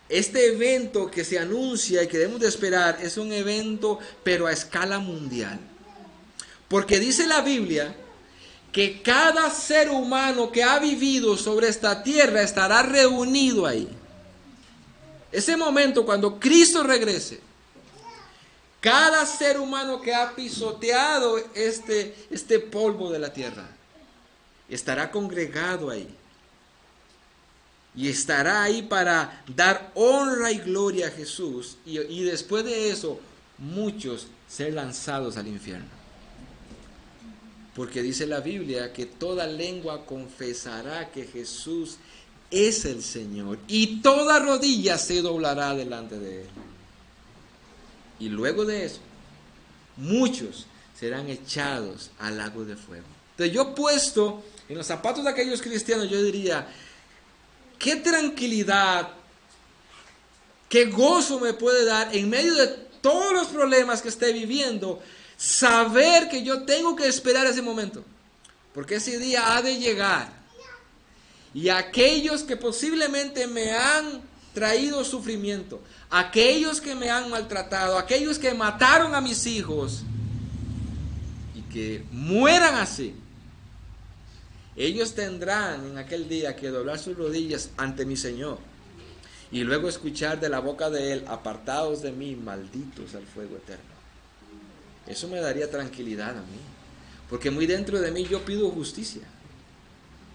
Este evento que se anuncia y que debemos de esperar es un evento pero a escala mundial. Porque dice la Biblia que cada ser humano que ha vivido sobre esta tierra estará reunido ahí. Ese momento, cuando Cristo regrese, cada ser humano que ha pisoteado este polvo de la tierra estará congregado ahí. Y estará ahí para dar honra y gloria a Jesús. Y después de eso, muchos ser lanzados al infierno. Porque dice la Biblia que toda lengua confesará que Jesús es el Señor. Y toda rodilla se doblará delante de Él. Y luego de eso, muchos serán echados al lago de fuego. Entonces yo, puesto en los zapatos de aquellos cristianos, yo diría: qué tranquilidad, qué gozo me puede dar en medio de todos los problemas que esté viviendo, saber que yo tengo que esperar ese momento, porque ese día ha de llegar. Y aquellos que posiblemente me han traído sufrimiento, aquellos que me han maltratado, aquellos que mataron a mis hijos, y que mueran así, ellos tendrán en aquel día que doblar sus rodillas ante mi Señor y luego escuchar de la boca de Él: apartaos de mí, malditos, al fuego eterno. Eso me daría tranquilidad a mí, porque muy dentro de mí yo pido justicia.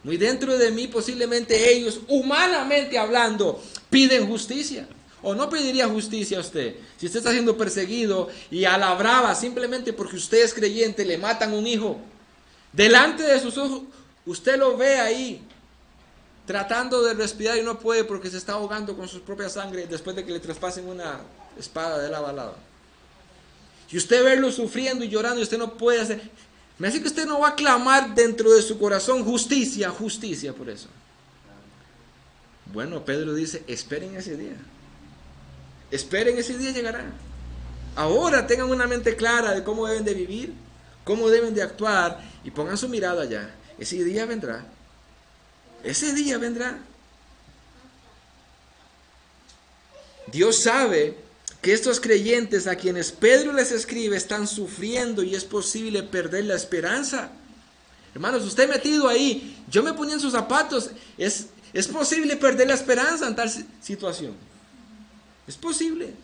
Muy dentro de mí posiblemente ellos, humanamente hablando, piden justicia. ¿O no pediría justicia a usted? Si usted está siendo perseguido y a la brava, simplemente porque usted es creyente, le matan un hijo, delante de sus ojos, usted lo ve ahí, tratando de respirar y no puede porque se está ahogando con su propia sangre después de que le traspasen una espada de lava a lava. Y usted verlo sufriendo y llorando y usted no puede hacer... Me hace que usted no va a clamar dentro de su corazón justicia, justicia por eso. Bueno, Pedro dice: esperen ese día. Esperen, ese día llegará. Ahora tengan una mente clara de cómo deben de vivir, cómo deben de actuar, y pongan su mirada allá. Ese día vendrá. Ese día vendrá. Dios sabe que estos creyentes a quienes Pedro les escribe están sufriendo y es posible perder la esperanza. Hermanos, usted metido ahí, yo me ponía en sus zapatos, es posible perder la esperanza en tal situación. Es posible.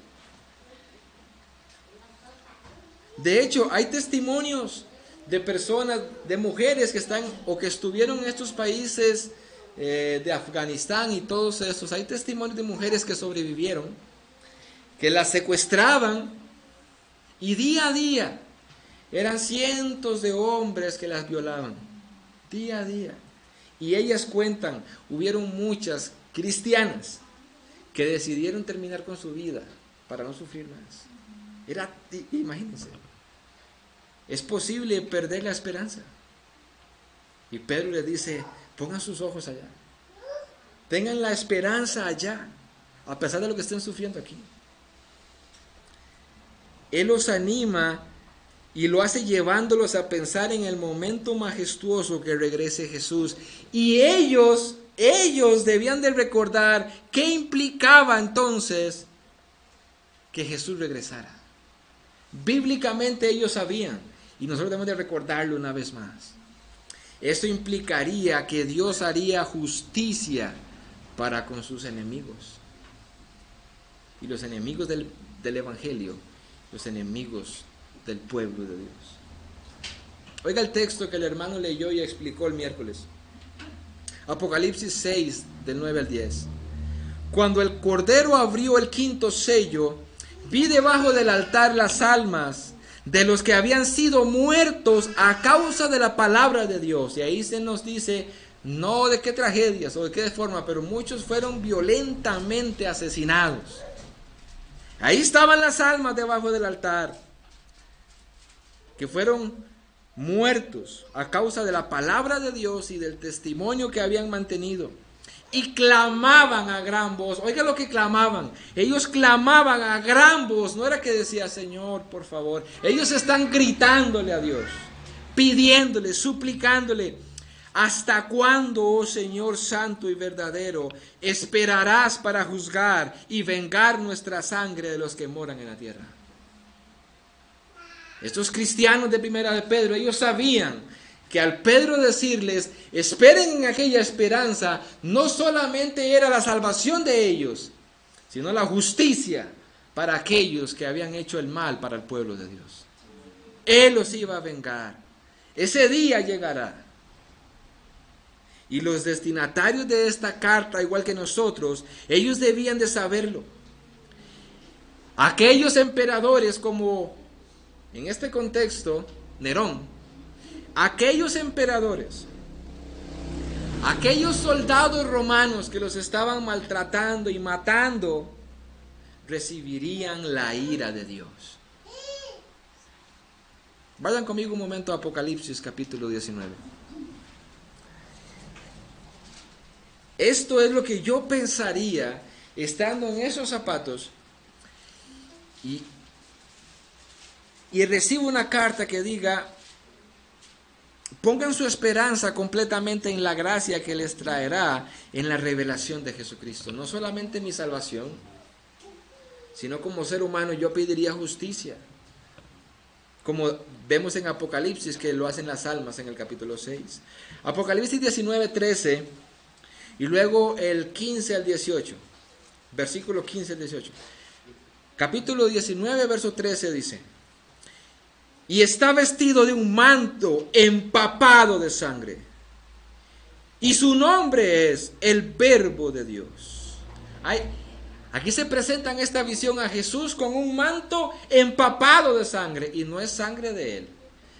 De hecho, hay testimonios de personas, de mujeres que están o que estuvieron en estos países de Afganistán y todos estos. Hay testimonios de mujeres que sobrevivieron, que las secuestraban y día a día eran cientos de hombres que las violaban. Día a día. Y ellas cuentan, hubieron muchas cristianas que decidieron terminar con su vida para no sufrir más. Imagínense, es posible perder la esperanza. Y Pedro les dice: pongan sus ojos allá, tengan la esperanza allá, a pesar de lo que estén sufriendo aquí. Él los anima y lo hace llevándolos a pensar en el momento majestuoso que regrese Jesús. Y ellos debían de recordar qué implicaba entonces que Jesús regresara. Bíblicamente ellos sabían, y nosotros debemos de recordarlo una vez más. Esto implicaría que Dios haría justicia para con sus enemigos. Y los enemigos del Evangelio, los enemigos del pueblo de Dios. Oiga el texto que el hermano leyó y explicó el miércoles. Apocalipsis 6, del 9 al 10. Cuando el Cordero abrió el quinto sello, vi debajo del altar las almas de los que habían sido muertos a causa de la palabra de Dios. Y ahí se nos dice, no de qué tragedias o de qué forma, pero muchos fueron violentamente asesinados. Ahí estaban las almas debajo del altar, que fueron muertos a causa de la palabra de Dios y del testimonio que habían mantenido. Y clamaban a gran voz. Oiga lo que clamaban. Ellos clamaban a gran voz. No era que decía: Señor, por favor. Ellos están gritándole a Dios, pidiéndole, suplicándole: ¿hasta cuándo, oh Señor santo y verdadero, esperarás para juzgar y vengar nuestra sangre de los que moran en la tierra? Estos cristianos de Primera de Pedro, ellos sabían que al Pedro decirles: esperen en aquella esperanza, no solamente era la salvación de ellos, sino la justicia para aquellos que habían hecho el mal para el pueblo de Dios. Él los iba a vengar. Ese día llegará. Y los destinatarios de esta carta, igual que nosotros, ellos debían de saberlo. Aquellos emperadores, como en este contexto Nerón, aquellos emperadores, aquellos soldados romanos que los estaban maltratando y matando, recibirían la ira de Dios. Vayan conmigo un momento a Apocalipsis capítulo 19. Esto es lo que yo pensaría estando en esos zapatos y recibo una carta que diga: pongan su esperanza completamente en la gracia que les traerá en la revelación de Jesucristo. No solamente mi salvación, sino como ser humano yo pediría justicia. como vemos en Apocalipsis que lo hacen las almas en el capítulo 6. Apocalipsis 19, 13 y luego el 15 al 18, versículo 15 al 18. Capítulo 19, verso 13 dice: y está vestido de un manto empapado de sangre, y su nombre es el Verbo de Dios. Aquí se presenta en esta visión a Jesús con un manto empapado de sangre, y no es sangre de él,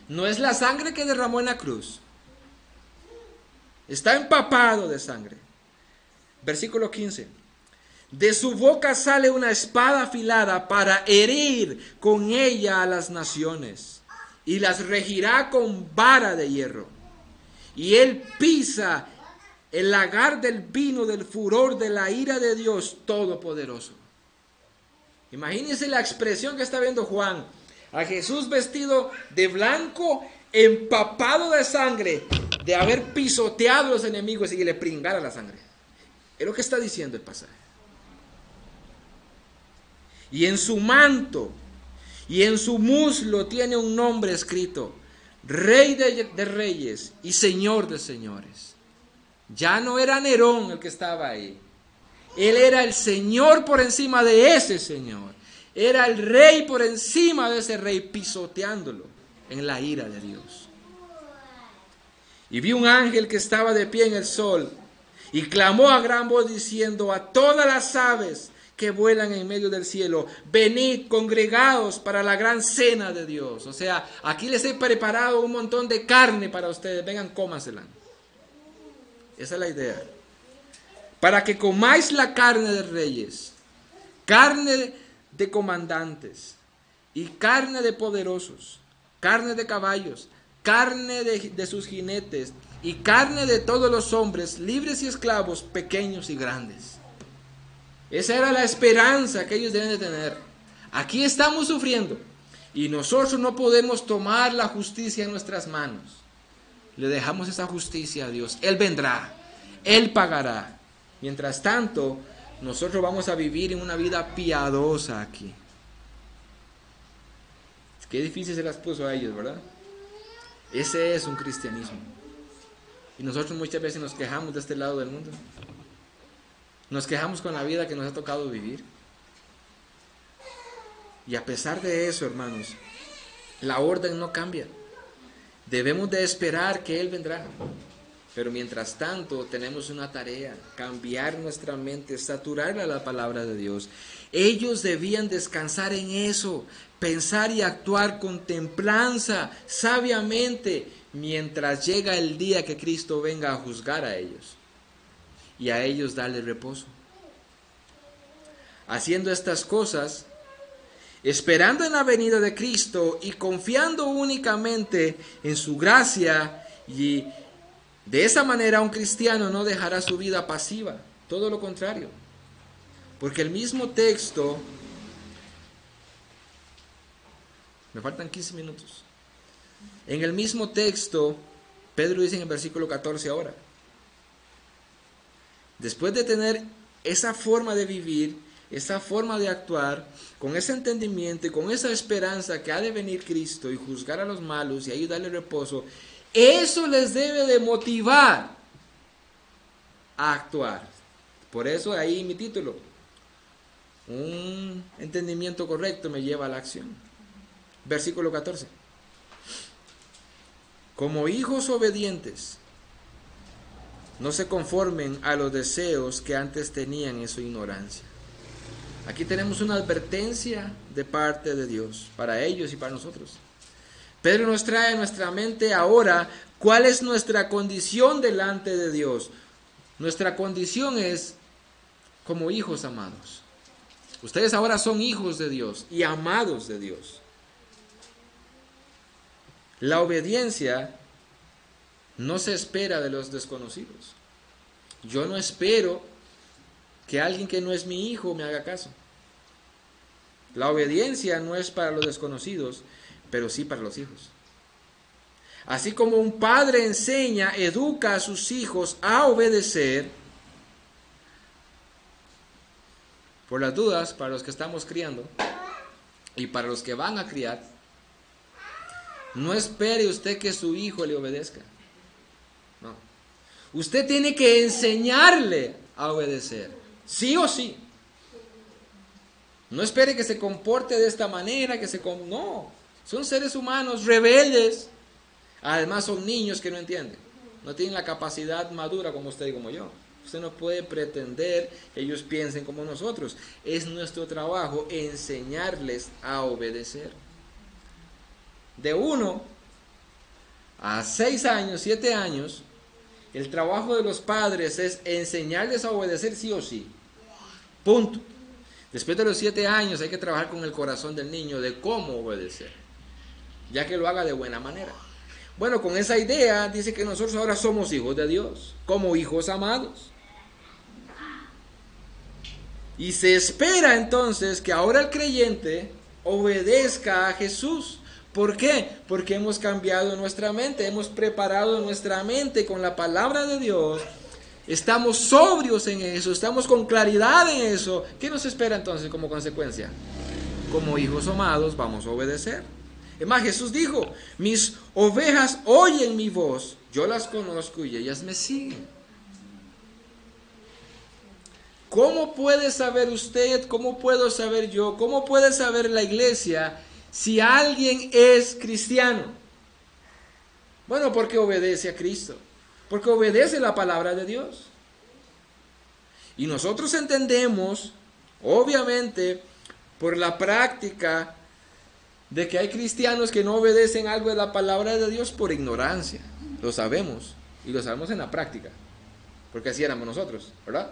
no es la sangre que derramó en la cruz, está empapado de sangre. Versículo 15: de su boca sale una espada afilada para herir con ella a las naciones, y las regirá con vara de hierro. Y él pisa el lagar del vino del furor de la ira de Dios Todopoderoso. Imagínense la expresión que está viendo Juan: a Jesús vestido de blanco, empapado de sangre, de haber pisoteado a los enemigos y le pringara la sangre. Es lo que está diciendo el pasaje. Y en su manto y en su muslo tiene un nombre escrito: Rey de Reyes y Señor de Señores. Ya no era Nerón el que estaba ahí. Él era el Señor por encima de ese Señor. Era el Rey por encima de ese Rey, pisoteándolo en la ira de Dios. Y vi un ángel que estaba de pie en el sol y clamó a gran voz diciendo a todas las aves que vuelan en medio del cielo: venid, congregados para la gran cena de Dios. O sea, aquí les he preparado un montón de carne para ustedes, vengan, cómansela. Esa es la idea. Para que comáis la carne de reyes, carne de comandantes, y carne de poderosos, carne de caballos, carne de sus jinetes, y carne de todos los hombres, libres y esclavos, pequeños y grandes. Esa era la esperanza que ellos deben de tener. Aquí estamos sufriendo y nosotros no podemos tomar la justicia en nuestras manos. Le dejamos esa justicia a Dios. Él vendrá, Él pagará. Mientras tanto, nosotros vamos a vivir en una vida piadosa aquí. Qué difícil se las puso a ellos, ¿verdad? Ese es un cristianismo. Y nosotros muchas veces nos quejamos de este lado del mundo. Nos quejamos con la vida que nos ha tocado vivir. Y a pesar de eso, hermanos, la orden no cambia. Debemos de esperar que Él vendrá. Pero mientras tanto tenemos una tarea: cambiar nuestra mente, saturarla a la palabra de Dios. Ellos debían descansar en eso, pensar y actuar con templanza, sabiamente, mientras llega el día que Cristo venga a juzgar a ellos y a ellos darle reposo. Haciendo estas cosas, esperando en la venida de Cristo y confiando únicamente en su gracia, y de esa manera un cristiano no dejará su vida pasiva, todo lo contrario. Porque el mismo texto, me faltan 15 minutos, en el mismo texto, Pedro dice en el versículo 14 ahora: después de tener esa forma de vivir, esa forma de actuar, con ese entendimiento y con esa esperanza que ha de venir Cristo y juzgar a los malos y ahí darle reposo, eso les debe de motivar a actuar. Por eso ahí mi título: un entendimiento correcto me lleva a la acción. Versículo 14: como hijos obedientes, no se conformen a los deseos que antes tenían en su ignorancia. Aquí tenemos una advertencia de parte de Dios para ellos y para nosotros. Pedro nos trae a nuestra mente ahora cuál es nuestra condición delante de Dios. Nuestra condición es como hijos amados. Ustedes ahora son hijos de Dios y amados de Dios. La obediencia no se espera de los desconocidos. Yo no espero que alguien que no es mi hijo me haga caso. La obediencia no es para los desconocidos, pero sí para los hijos. Así como un padre enseña, educa a sus hijos a obedecer, por las dudas, para los que estamos criando y para los que van a criar, No espere usted que su hijo le obedezca. No. Usted tiene que enseñarle a obedecer, sí o sí. No espere que se comporte de esta manera, no. Son seres humanos rebeldes. Además son niños que no entienden. No tienen la capacidad madura como usted y como yo. Usted no puede pretender que ellos piensen como nosotros. Es nuestro trabajo enseñarles a obedecer. De 1 a 6 años, 7 años, el trabajo de los padres es enseñarles a obedecer sí o sí. Punto. Después de los 7 años hay que trabajar con el corazón del niño de cómo obedecer, ya que lo haga de buena manera. Bueno, con esa idea dice que nosotros ahora somos hijos de Dios, como hijos amados. Y se espera entonces que ahora el creyente obedezca a Jesús. ¿Por qué? Porque hemos cambiado nuestra mente, hemos preparado nuestra mente con la palabra de Dios. Estamos sobrios en eso, estamos con claridad en eso. ¿Qué nos espera entonces como consecuencia? Como hijos amados vamos a obedecer. Es más, Jesús dijo, mis ovejas oyen mi voz, yo las conozco y ellas me siguen. ¿Cómo puede saber usted, cómo puedo saber yo, cómo puede saber la iglesia si alguien es cristiano? Bueno, porque obedece a Cristo, porque obedece la palabra de Dios. Y nosotros entendemos, obviamente, por la práctica, de que hay cristianos que no obedecen algo de la palabra de Dios por ignorancia. Lo sabemos, y lo sabemos en la práctica, porque así éramos nosotros, ¿verdad?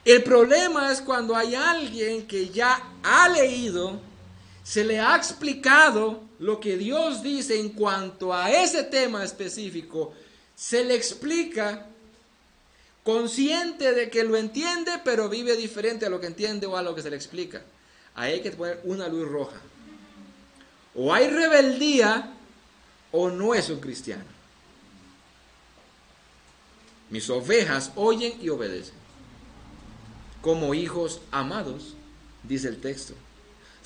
El problema es cuando hay alguien que ya ha leído, se le ha explicado lo que Dios dice en cuanto a ese tema específico, se le explica, consciente de que lo entiende, pero vive diferente a lo que entiende o a lo que se le explica. Ahí hay que poner una luz roja. O hay rebeldía o no es un cristiano. Mis ovejas oyen y obedecen, como hijos amados, dice el texto.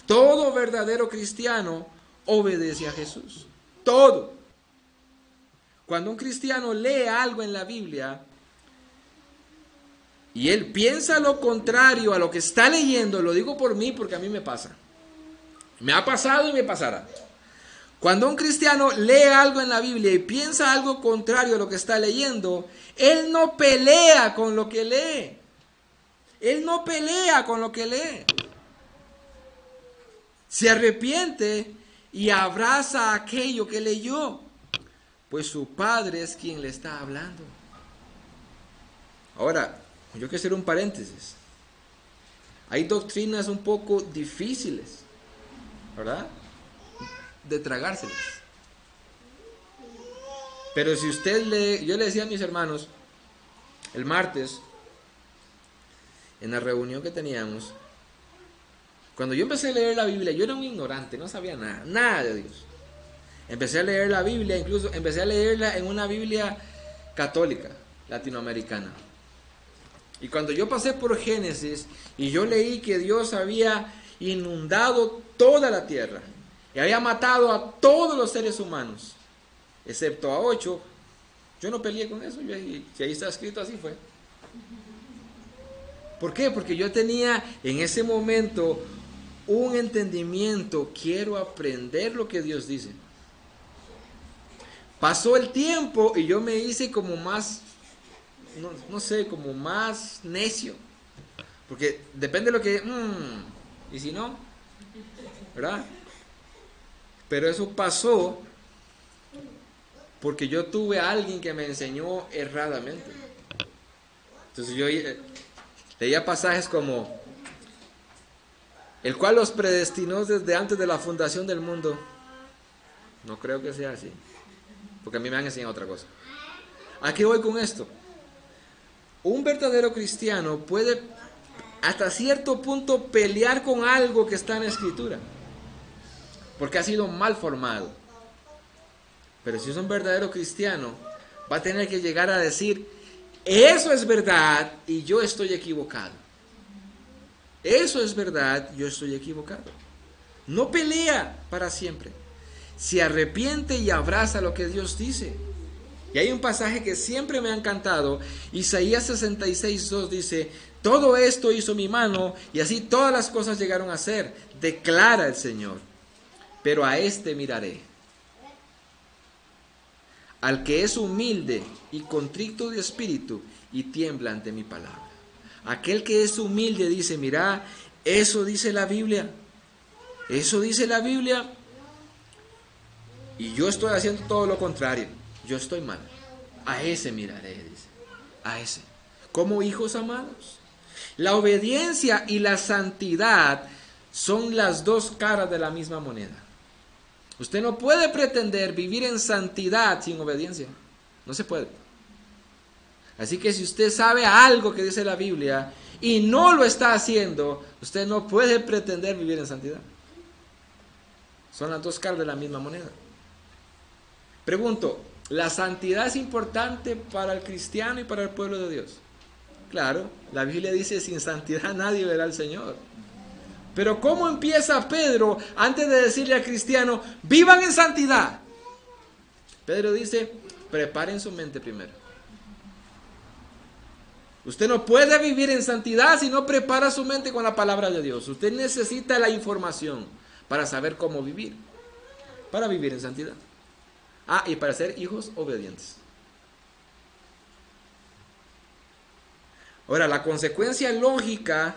Todo verdadero cristiano obedece a Jesús. Todo. Cuando un cristiano lee algo en la Biblia y él piensa lo contrario a lo que está leyendo, lo digo por mí porque a mí me pasa. Me ha pasado y me pasará. Cuando un cristiano lee algo en la Biblia y piensa algo contrario a lo que está leyendo, él no pelea con lo que lee. Él no pelea con lo que lee. Se arrepiente y abraza aquello que leyó, pues su padre es quien le está hablando. Ahora, yo quiero hacer un paréntesis. Hay doctrinas un poco difíciles, ¿verdad?, de tragárselas. Pero si usted lee, yo le decía a mis hermanos el martes, en la reunión que teníamos, cuando yo empecé a leer la Biblia, yo era un ignorante, no sabía nada de Dios. Empecé a leer la Biblia, incluso empecé a leerla en una Biblia católica, latinoamericana. Y cuando yo pasé por Génesis y yo leí que Dios había inundado toda la tierra y había matado a todos los seres humanos, excepto a 8, yo no peleé con eso, si ahí está escrito, así fue. ¿Por qué? Porque yo tenía en ese momento un entendimiento, quiero aprender lo que Dios dice. Pasó el tiempo y yo me hice como más, no sé, como más necio. Porque depende de lo que, y si no, ¿verdad? Pero eso pasó porque yo tuve a alguien que me enseñó erradamente. Entonces yo leía pasajes como, el cual los predestinó desde antes de la fundación del mundo. No creo que sea así, porque a mí me han enseñado otra cosa. ¿A qué voy con esto? Un verdadero cristiano puede hasta cierto punto pelear con algo que está en la Escritura, porque ha sido mal formado. Pero si es un verdadero cristiano, va a tener que llegar a decir, eso es verdad y yo estoy equivocado. Eso es verdad, yo estoy equivocado. No pelea para siempre. se arrepiente y abraza lo que Dios dice. Y hay un pasaje que siempre me ha encantado. Isaías 66:2 dice: todo esto hizo mi mano, y así todas las cosas llegaron a ser, declara el Señor. Pero a este miraré, al que es humilde y contrito de espíritu y tiembla ante mi palabra. Aquel que es humilde dice: mira, eso dice la Biblia, eso dice la Biblia, y yo estoy haciendo todo lo contrario, yo estoy mal. A ese miraré, dice, a ese. Como hijos amados, la obediencia y la santidad son las dos caras de la misma moneda. Usted no puede pretender vivir en santidad sin obediencia. No se puede. Así que si usted sabe algo que dice la Biblia y no lo está haciendo, usted no puede pretender vivir en santidad. Son las dos caras de la misma moneda. Pregunto, ¿la santidad es importante para el cristiano y para el pueblo de Dios? Claro, la Biblia dice: sin santidad nadie verá al Señor. Pero ¿cómo empieza Pedro antes de decirle al cristiano: vivan en santidad? Pedro dice: preparen su mente primero. Usted no puede vivir en santidad si no prepara su mente con la palabra de Dios. Usted necesita la información para saber cómo vivir, para vivir en santidad. Y para ser hijos obedientes. Ahora, la consecuencia lógica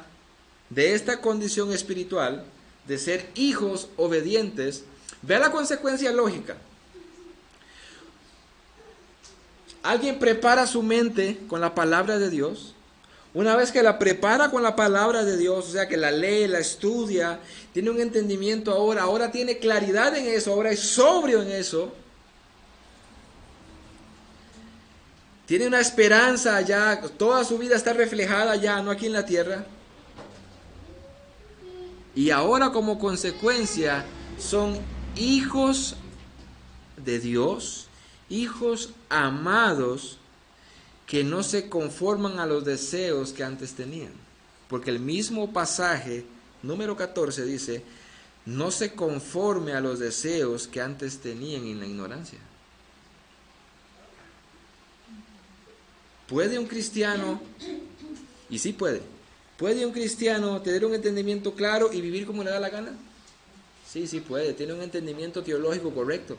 de esta condición espiritual, de ser hijos obedientes, vea la consecuencia lógica. Alguien prepara su mente con la palabra de Dios. Una vez que la prepara con la palabra de Dios, o sea que la lee, la estudia, tiene un entendimiento ahora tiene claridad en eso, ahora es sobrio en eso. Tiene una esperanza allá, toda su vida está reflejada allá, no aquí en la tierra. Y ahora como consecuencia son hijos de Dios, hijos amados, que no se conforman a los deseos que antes tenían. Porque el mismo pasaje, número 14, dice: no se conforme a los deseos que antes tenían en la ignorancia. ¿Puede un cristiano, y sí puede un cristiano tener un entendimiento claro y vivir como le da la gana? Sí puede, tiene un entendimiento teológico correcto,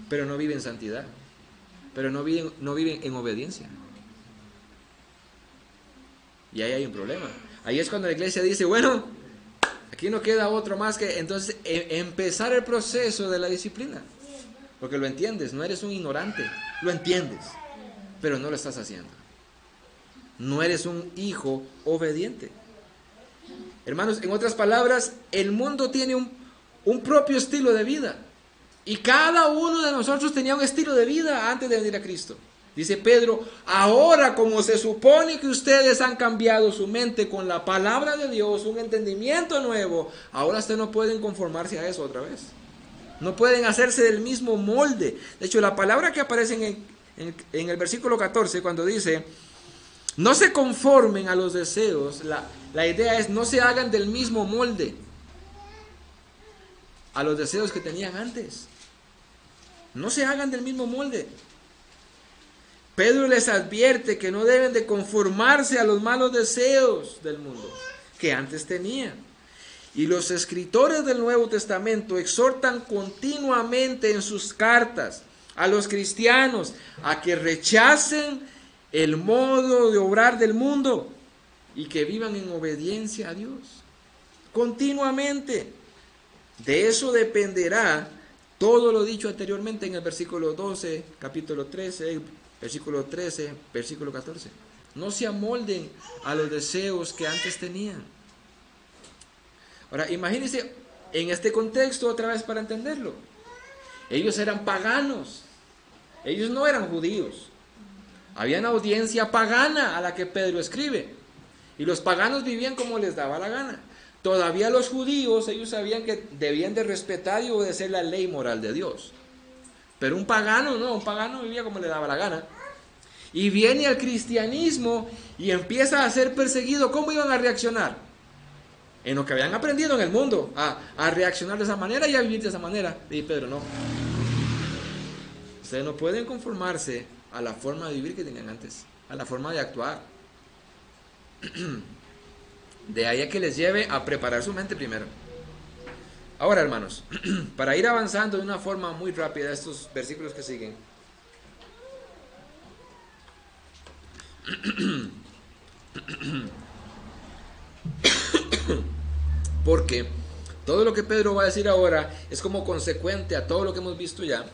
pero no vive en santidad, pero no vive en obediencia. Y ahí hay un problema. Ahí es cuando la iglesia dice: bueno, aquí no queda otro más que entonces empezar el proceso de la disciplina. Porque lo entiendes, no eres un ignorante, lo entiendes, pero no lo estás haciendo. No eres un hijo obediente. Hermanos, en otras palabras, el mundo tiene un propio estilo de vida. Y cada uno de nosotros tenía un estilo de vida antes de venir a Cristo. Dice Pedro: ahora, como se supone que ustedes han cambiado su mente con la palabra de Dios, un entendimiento nuevo, ahora ustedes no pueden conformarse a eso otra vez. No pueden hacerse del mismo molde. De hecho, la palabra que aparece en el versículo 14, cuando dice: no se conformen a los deseos, la idea es: no se hagan del mismo molde a los deseos que tenían antes. No se hagan del mismo molde. Pedro les advierte que no deben de conformarse a los malos deseos del mundo que antes tenían. Y los escritores del Nuevo Testamento exhortan continuamente en sus cartas a los cristianos a que rechacen el modo de obrar del mundo y que vivan en obediencia a Dios. Continuamente. De eso dependerá todo lo dicho anteriormente en el versículo 12, capítulo 13, versículo 13, versículo 14. No se amolden a los deseos que antes tenían. Ahora, imagínense en este contexto otra vez para entenderlo. Ellos eran paganos. Ellos no eran judíos. Había una audiencia pagana a la que Pedro escribe. Y los paganos vivían como les daba la gana. Todavía los judíos, ellos sabían que debían de respetar y obedecer la ley moral de Dios. Pero un pagano no, un pagano vivía como le daba la gana. Y viene al cristianismo y empieza a ser perseguido. ¿Cómo iban a reaccionar? en lo que habían aprendido en el mundo, a reaccionar de esa manera y a vivir de esa manera. Y Pedro, no. Ustedes no pueden conformarse a la forma de vivir que tenían antes, a la forma de actuar. De ahí a que les lleve a preparar su mente primero. Ahora, hermanos, para ir avanzando de una forma muy rápida estos versículos que siguen. Porque todo lo que Pedro va a decir ahora es como consecuente a todo lo que hemos visto ya.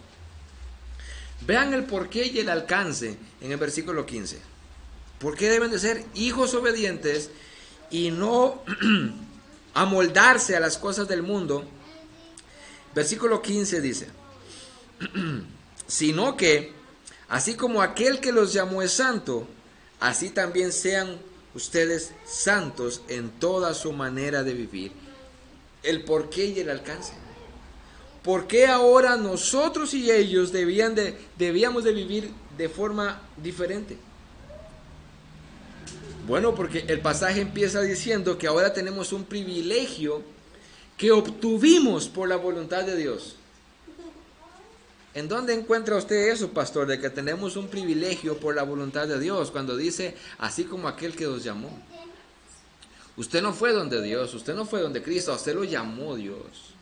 Vean el porqué y el alcance en el versículo 15. ¿Por qué deben de ser hijos obedientes y no amoldarse a las cosas del mundo? Versículo 15 dice, sino que, así como aquel que los llamó es santo, así también sean ustedes santos en toda su manera de vivir. El porqué y el alcance. ¿Por qué ahora nosotros y ellos debíamos de vivir de forma diferente? Bueno, porque el pasaje empieza diciendo que ahora tenemos un privilegio que obtuvimos por la voluntad de Dios. ¿En dónde encuentra usted eso, pastor, de que tenemos un privilegio por la voluntad de Dios? Cuando dice, así como aquel que os llamó. Usted no fue donde Dios, usted no fue donde Cristo, usted lo llamó Dios.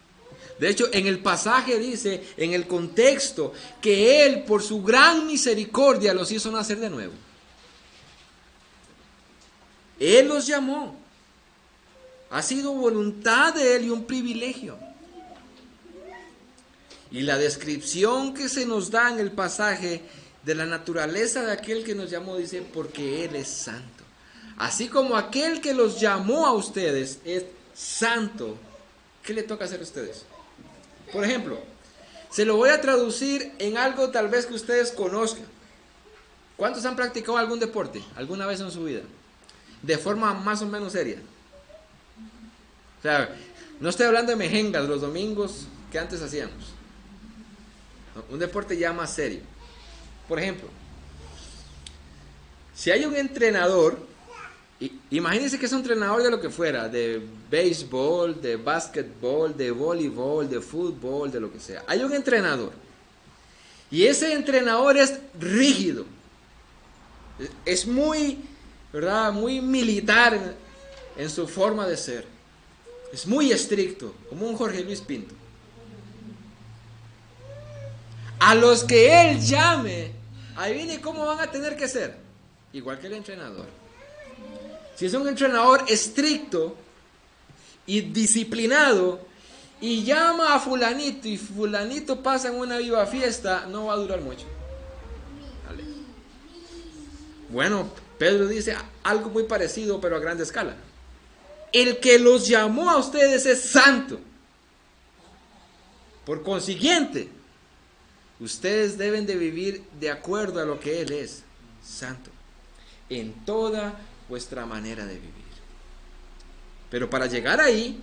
De hecho, en el pasaje dice, en el contexto, que Él, por su gran misericordia, los hizo nacer de nuevo. Él los llamó. Ha sido voluntad de Él y un privilegio. Y la descripción que se nos da en el pasaje de la naturaleza de aquel que nos llamó dice, porque Él es santo. Así como aquel que los llamó a ustedes es santo, ¿qué le toca hacer a ustedes? Por ejemplo, se lo voy a traducir en algo tal vez que ustedes conozcan. ¿Cuántos han practicado algún deporte alguna vez en su vida? De forma más o menos seria. O sea, no estoy hablando de mejengas los domingos que antes hacíamos. No, un deporte ya más serio. Por ejemplo, si hay un entrenador, imagínense que es un entrenador de lo que fuera, de béisbol, de básquetbol, de voleibol, de fútbol, de lo que sea. Hay un entrenador. Y ese entrenador es rígido. Es muy, ¿verdad? Muy militar en su forma de ser. Es muy estricto, como un Jorge Luis Pinto. A los que él llame, adivine cómo van a tener que ser. Igual que el entrenador. Si es un entrenador estricto y disciplinado y llama a fulanito y fulanito pasa en una viva fiesta, no va a durar mucho. Vale. Bueno, Pedro dice algo muy parecido pero a gran escala. El que los llamó a ustedes es santo. Por consiguiente, ustedes deben de vivir de acuerdo a lo que Él es, santo, en toda vuestra manera de vivir. Pero para llegar ahí,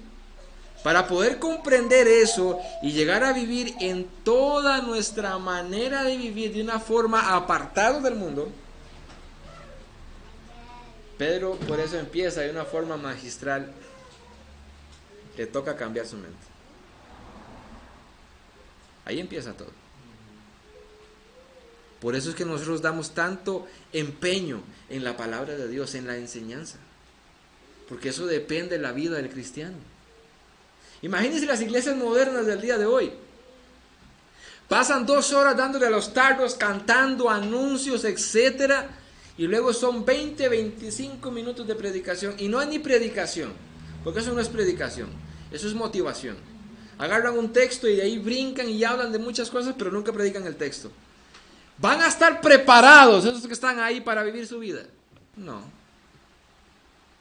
para poder comprender eso y llegar a vivir en toda nuestra manera de vivir de una forma apartada del mundo, Pedro por eso empieza de una forma magistral. Le toca cambiar su mente. Ahí empieza todo. Por eso es que nosotros damos tanto empeño en la palabra de Dios, en la enseñanza. Porque eso depende de la vida del cristiano. Imagínense las iglesias modernas del día de hoy. Pasan 2 horas dándole a los tardos, cantando anuncios, etcétera. Y luego son 20, 25 minutos de predicación. Y no hay ni predicación. Porque eso no es predicación. Eso es motivación. Agarran un texto y de ahí brincan y hablan de muchas cosas, pero nunca predican el texto. ¿Van a estar preparados esos que están ahí para vivir su vida? No.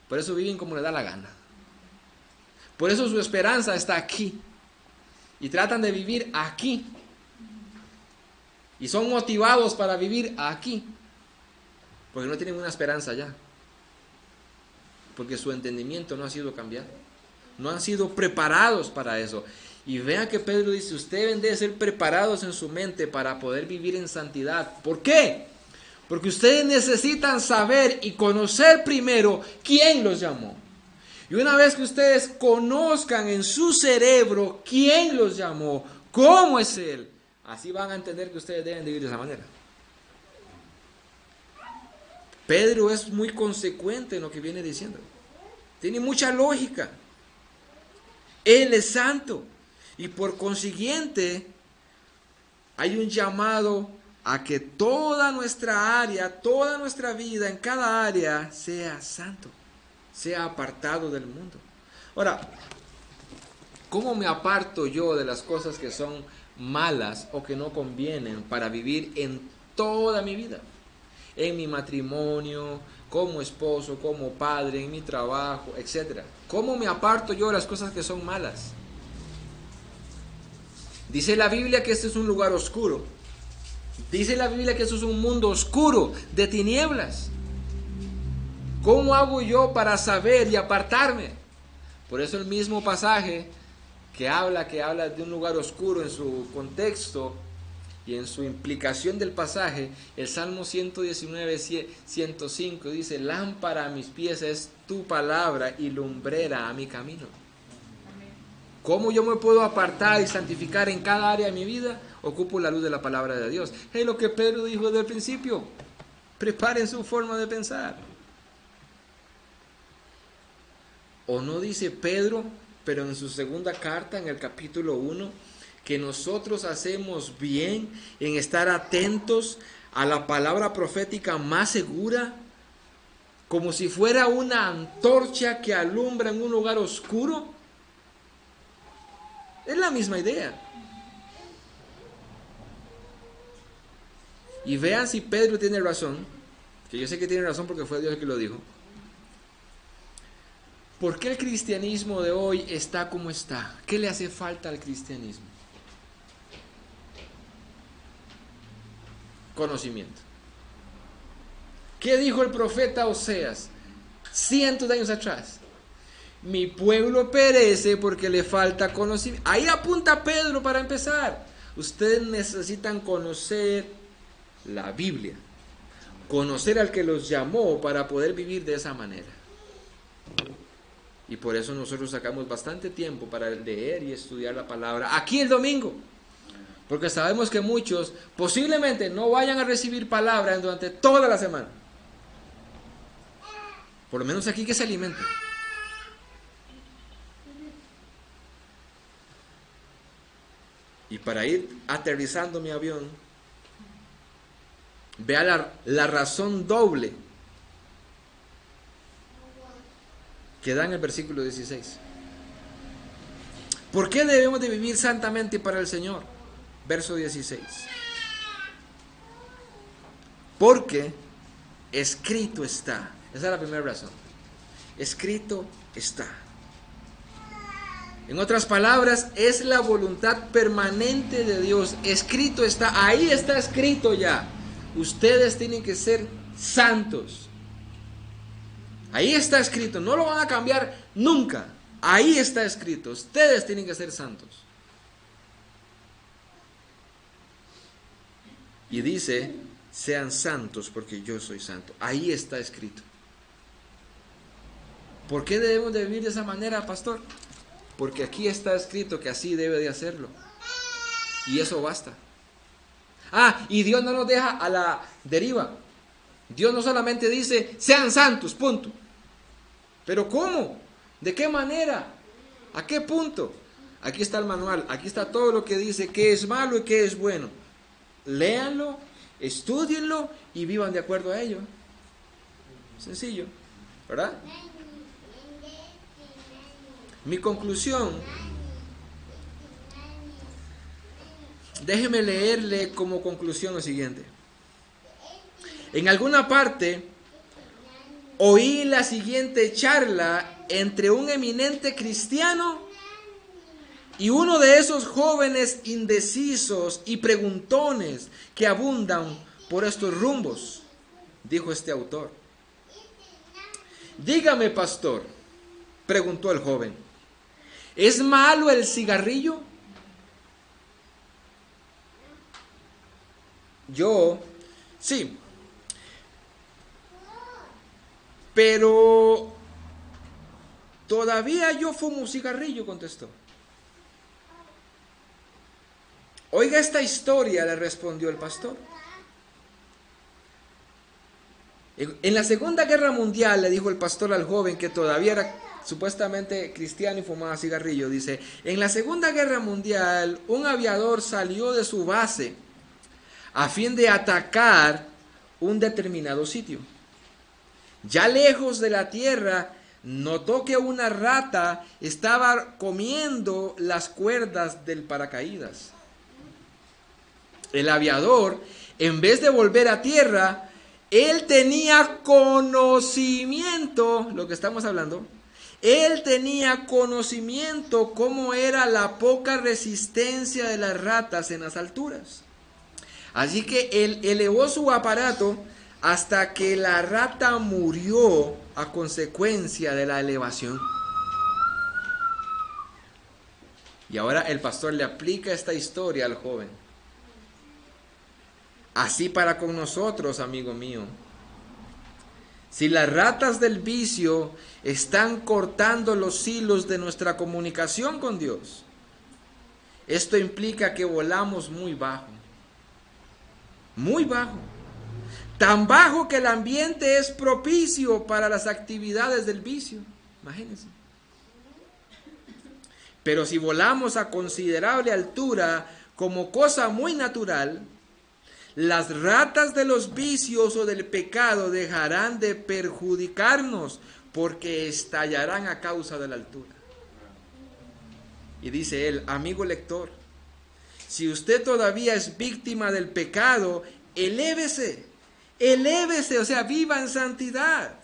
Por eso viven como les da la gana. Por eso su esperanza está aquí. Y tratan de vivir aquí. Y son motivados para vivir aquí. Porque no tienen una esperanza allá. Porque su entendimiento no ha sido cambiado. No han sido preparados para eso. Y vean que Pedro dice, ustedes deben de ser preparados en su mente para poder vivir en santidad. ¿Por qué? Porque ustedes necesitan saber y conocer primero quién los llamó. Y una vez que ustedes conozcan en su cerebro quién los llamó, cómo es Él, así van a entender que ustedes deben vivir de esa manera. Pedro es muy consecuente en lo que viene diciendo. Tiene mucha lógica. Él es santo. Y por consiguiente, hay un llamado a que toda nuestra área, toda nuestra vida, en cada área, sea santo, sea apartado del mundo. Ahora, ¿cómo me aparto yo de las cosas que son malas o que no convienen para vivir en toda mi vida? En mi matrimonio, como esposo, como padre, en mi trabajo, etc. ¿Cómo me aparto yo de las cosas que son malas? Dice la Biblia que este es un lugar oscuro. Dice la Biblia que esto es un mundo oscuro, de tinieblas. ¿Cómo hago yo para saber y apartarme? Por eso el mismo pasaje que habla de un lugar oscuro en su contexto y en su implicación del pasaje, el Salmo 119, 105 dice: lámpara a mis pies es tu palabra y lumbrera a mi camino. ¿Cómo yo me puedo apartar y santificar en cada área de mi vida? Ocupo la luz de la palabra de Dios. Es lo que Pedro dijo desde el principio. Preparen su forma de pensar. ¿O no dice Pedro, pero en su segunda carta, en el capítulo 1, que nosotros hacemos bien en estar atentos a la palabra profética más segura, como si fuera una antorcha que alumbra en un lugar oscuro? Es la misma idea. Y vean si Pedro tiene razón, que yo sé que tiene razón porque fue Dios el que lo dijo. ¿Por qué el cristianismo de hoy está como está? ¿Qué le hace falta al cristianismo? Conocimiento. ¿Qué dijo el profeta Oseas cientos de años atrás? Mi pueblo perece porque le falta conocimiento. Ahí apunta Pedro para empezar. Ustedes necesitan conocer la Biblia, conocer al que los llamó para poder vivir de esa manera. Y por eso nosotros sacamos bastante tiempo para leer y estudiar la palabra aquí el domingo, porque sabemos que muchos posiblemente no vayan a recibir palabra durante toda la semana, por lo menos aquí que se alimenten. Y para ir aterrizando mi avión, vea la razón doble que da en el versículo 16. ¿Por qué debemos de vivir santamente para el Señor? Verso 16. Porque escrito está. Esa es la primera razón. Escrito está. En otras palabras, es la voluntad permanente de Dios. Escrito está. Ahí está escrito ya. Ustedes tienen que ser santos. Ahí está escrito, no lo van a cambiar nunca. Ahí está escrito, ustedes tienen que ser santos. Y dice, sean santos porque yo soy santo. Ahí está escrito. ¿Por qué debemos de vivir de esa manera, pastor? Porque aquí está escrito que así debe de hacerlo. Y eso basta. Y Dios no nos deja a la deriva. Dios no solamente dice, sean santos, punto. ¿Pero cómo? ¿De qué manera? ¿A qué punto? Aquí está el manual, aquí está todo lo que dice qué es malo y qué es bueno. Léanlo, estúdienlo y vivan de acuerdo a ello. Sencillo, ¿verdad? Mi conclusión, déjeme leerle como conclusión lo siguiente. En alguna parte oí la siguiente charla entre un eminente cristiano y uno de esos jóvenes indecisos y preguntones que abundan por estos rumbos. Dijo este autor: dígame, pastor, preguntó el joven, ¿es malo el cigarrillo? Yo, sí. Pero todavía yo fumo cigarrillo, contestó. Oiga esta historia, le respondió el pastor. En la Segunda Guerra Mundial, le dijo el pastor al joven que todavía era supuestamente cristiano y fumaba cigarrillo, dice, en la Segunda Guerra Mundial, un aviador salió de su base a fin de atacar un determinado sitio. Ya lejos de la tierra, notó que una rata estaba comiendo las cuerdas del paracaídas. El aviador, en vez de volver a tierra, él tenía conocimiento, lo que estamos hablando, él tenía conocimiento cómo era la poca resistencia de las ratas en las alturas. Así que él elevó su aparato hasta que la rata murió a consecuencia de la elevación. Y ahora el pastor le aplica esta historia al joven. Así para con nosotros, amigo mío. Si las ratas del vicio están cortando los hilos de nuestra comunicación con Dios, esto implica que volamos muy bajo. Muy bajo. Tan bajo que el ambiente es propicio para las actividades del vicio. Imagínense. Pero si volamos a considerable altura como cosa muy natural, las ratas de los vicios o del pecado dejarán de perjudicarnos porque estallarán a causa de la altura. Y dice él, amigo lector, si usted todavía es víctima del pecado, elévese, o sea, viva en santidad,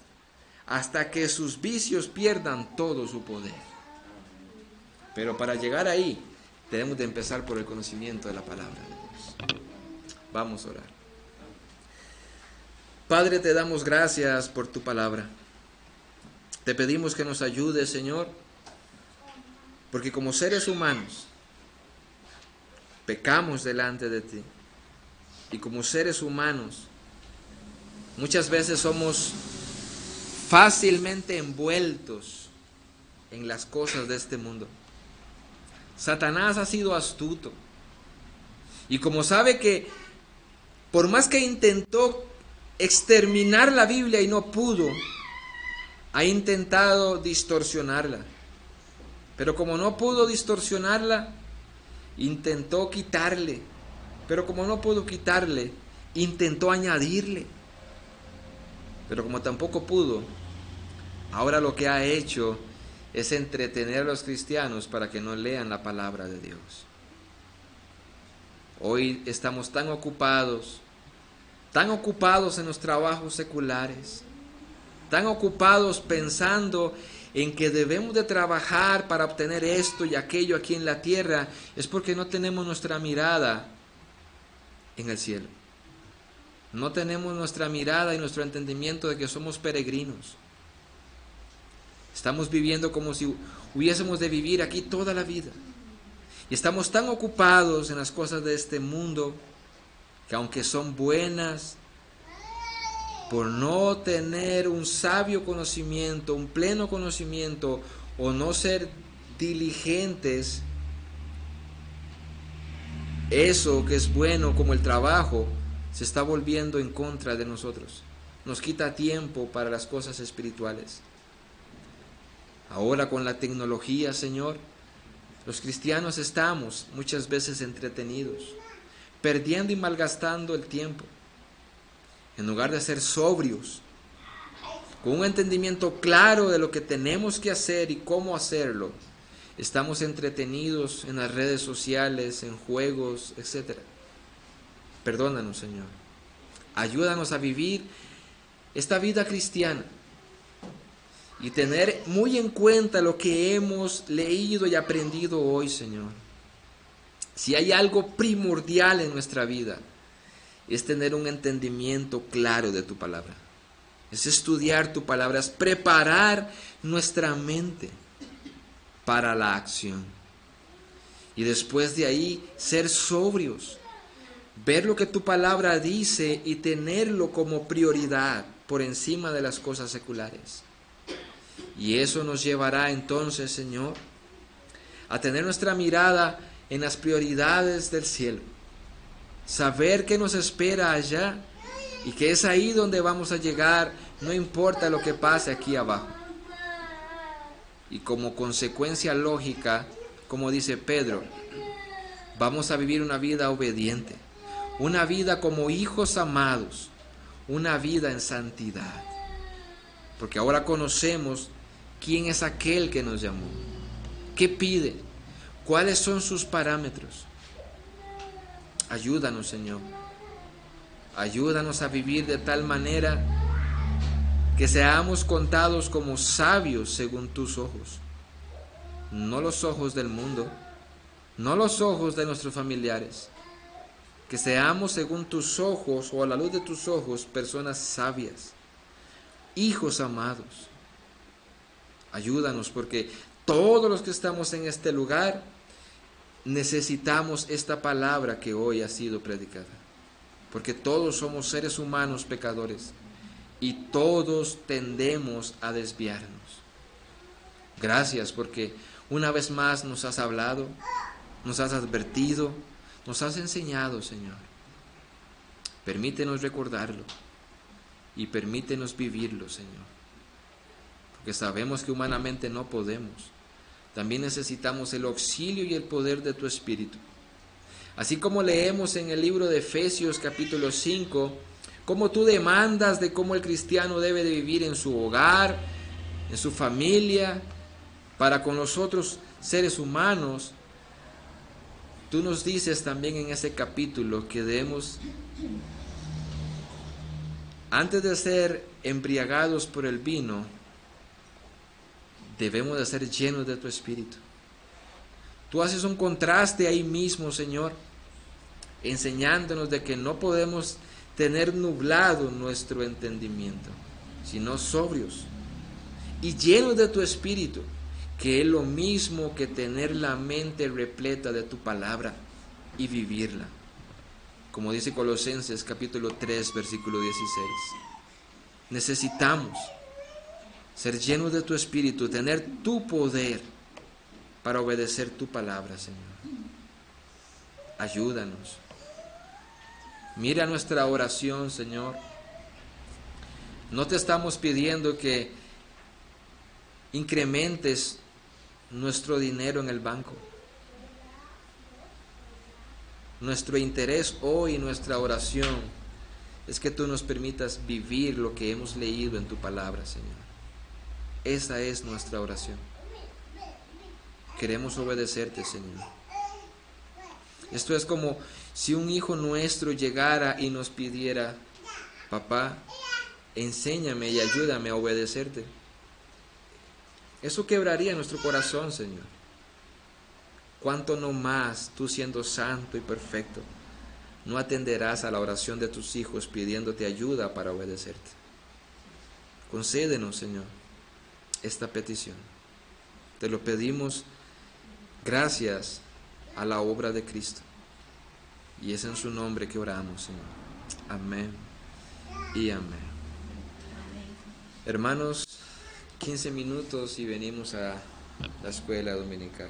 hasta que sus vicios pierdan todo su poder. Pero para llegar ahí, tenemos de empezar por el conocimiento de la palabra de Dios. Vamos a orar. Padre, te damos gracias por tu palabra. Te pedimos que nos ayudes, Señor, porque como seres humanos, pecamos delante de ti. Y como seres humanos, muchas veces somos fácilmente envueltos en las cosas de este mundo. Satanás ha sido astuto. Y como sabe que por más que intentó exterminar la Biblia y no pudo, ha intentado distorsionarla. Pero como no pudo distorsionarla, intentó quitarle, pero como no pudo quitarle, intentó añadirle, pero como tampoco pudo, ahora lo que ha hecho es entretener a los cristianos para que no lean la palabra de Dios. Hoy estamos tan ocupados en los trabajos seculares, tan ocupados pensando en que debemos de trabajar para obtener esto y aquello aquí en la tierra, es porque no tenemos nuestra mirada en el cielo. No tenemos nuestra mirada y nuestro entendimiento de que somos peregrinos. Estamos viviendo como si hubiésemos de vivir aquí toda la vida. Y estamos tan ocupados en las cosas de este mundo que aunque son buenas, por no tener un sabio conocimiento, un pleno conocimiento, o no ser diligentes, eso que es bueno como el trabajo, se está volviendo en contra de nosotros. Nos quita tiempo para las cosas espirituales. Ahora con la tecnología, Señor, los cristianos estamos muchas veces entretenidos, perdiendo y malgastando el tiempo. En lugar de ser sobrios, con un entendimiento claro de lo que tenemos que hacer y cómo hacerlo, estamos entretenidos en las redes sociales, en juegos, etc. Perdónanos, Señor. Ayúdanos a vivir esta vida cristiana y tener muy en cuenta lo que hemos leído y aprendido hoy, Señor. Si hay algo primordial en nuestra vida, es tener un entendimiento claro de tu palabra. Es estudiar tu palabra, es preparar nuestra mente para la acción. Y después de ahí, ser sobrios, ver lo que tu palabra dice y tenerlo como prioridad por encima de las cosas seculares. Y eso nos llevará entonces, Señor, a tener nuestra mirada en las prioridades del cielo. Saber que nos espera allá y que es ahí donde vamos a llegar, no importa lo que pase aquí abajo. Y como consecuencia lógica, como dice Pedro, vamos a vivir una vida obediente, una vida como hijos amados, una vida en santidad. Porque ahora conocemos quién es aquel que nos llamó, qué pide, cuáles son sus parámetros. Ayúdanos, Señor. Ayúdanos a vivir de tal manera que seamos contados como sabios según tus ojos. No los ojos del mundo, no los ojos de nuestros familiares. Que seamos según tus ojos o a la luz de tus ojos personas sabias, hijos amados. Ayúdanos porque todos los que estamos en este lugar necesitamos esta palabra que hoy ha sido predicada. Porque todos somos seres humanos pecadores y todos tendemos a desviarnos. Gracias porque una vez más nos has hablado, nos has advertido, nos has enseñado, Señor. Permítenos recordarlo y permítenos vivirlo, Señor. Porque sabemos que humanamente no podemos. También necesitamos el auxilio y el poder de tu Espíritu. Así como leemos en el libro de Efesios capítulo 5, cómo tú demandas de cómo el cristiano debe de vivir en su hogar, en su familia, para con los otros seres humanos. Tú nos dices también en ese capítulo que debemos, antes de ser embriagados por el vino, debemos de ser llenos de tu Espíritu. Tú haces un contraste ahí mismo, Señor, enseñándonos de que no podemos tener nublado nuestro entendimiento, sino sobrios y llenos de tu Espíritu, que es lo mismo que tener la mente repleta de tu palabra y vivirla. Como dice Colosenses capítulo 3, versículo 16. Necesitamos ser llenos de tu Espíritu, tener tu poder para obedecer tu palabra, Señor. Ayúdanos. Mira nuestra oración, Señor. No te estamos pidiendo que incrementes nuestro dinero en el banco. Nuestro interés hoy, nuestra oración, es que tú nos permitas vivir lo que hemos leído en tu palabra, Señor. Esa es nuestra oración. Queremos obedecerte, Señor. Esto es como si un hijo nuestro llegara y nos pidiera: papá, enséñame y ayúdame a obedecerte. Eso quebraría nuestro corazón, Señor. ¿Cuánto no más tú, siendo santo y perfecto, no atenderás a la oración de tus hijos pidiéndote ayuda para obedecerte? Concédenos, Señor, esta petición. Te lo pedimos gracias a la obra de Cristo. Y es en su nombre que oramos, Señor. Amén y amén. Hermanos, 15 minutos y venimos a la escuela dominical.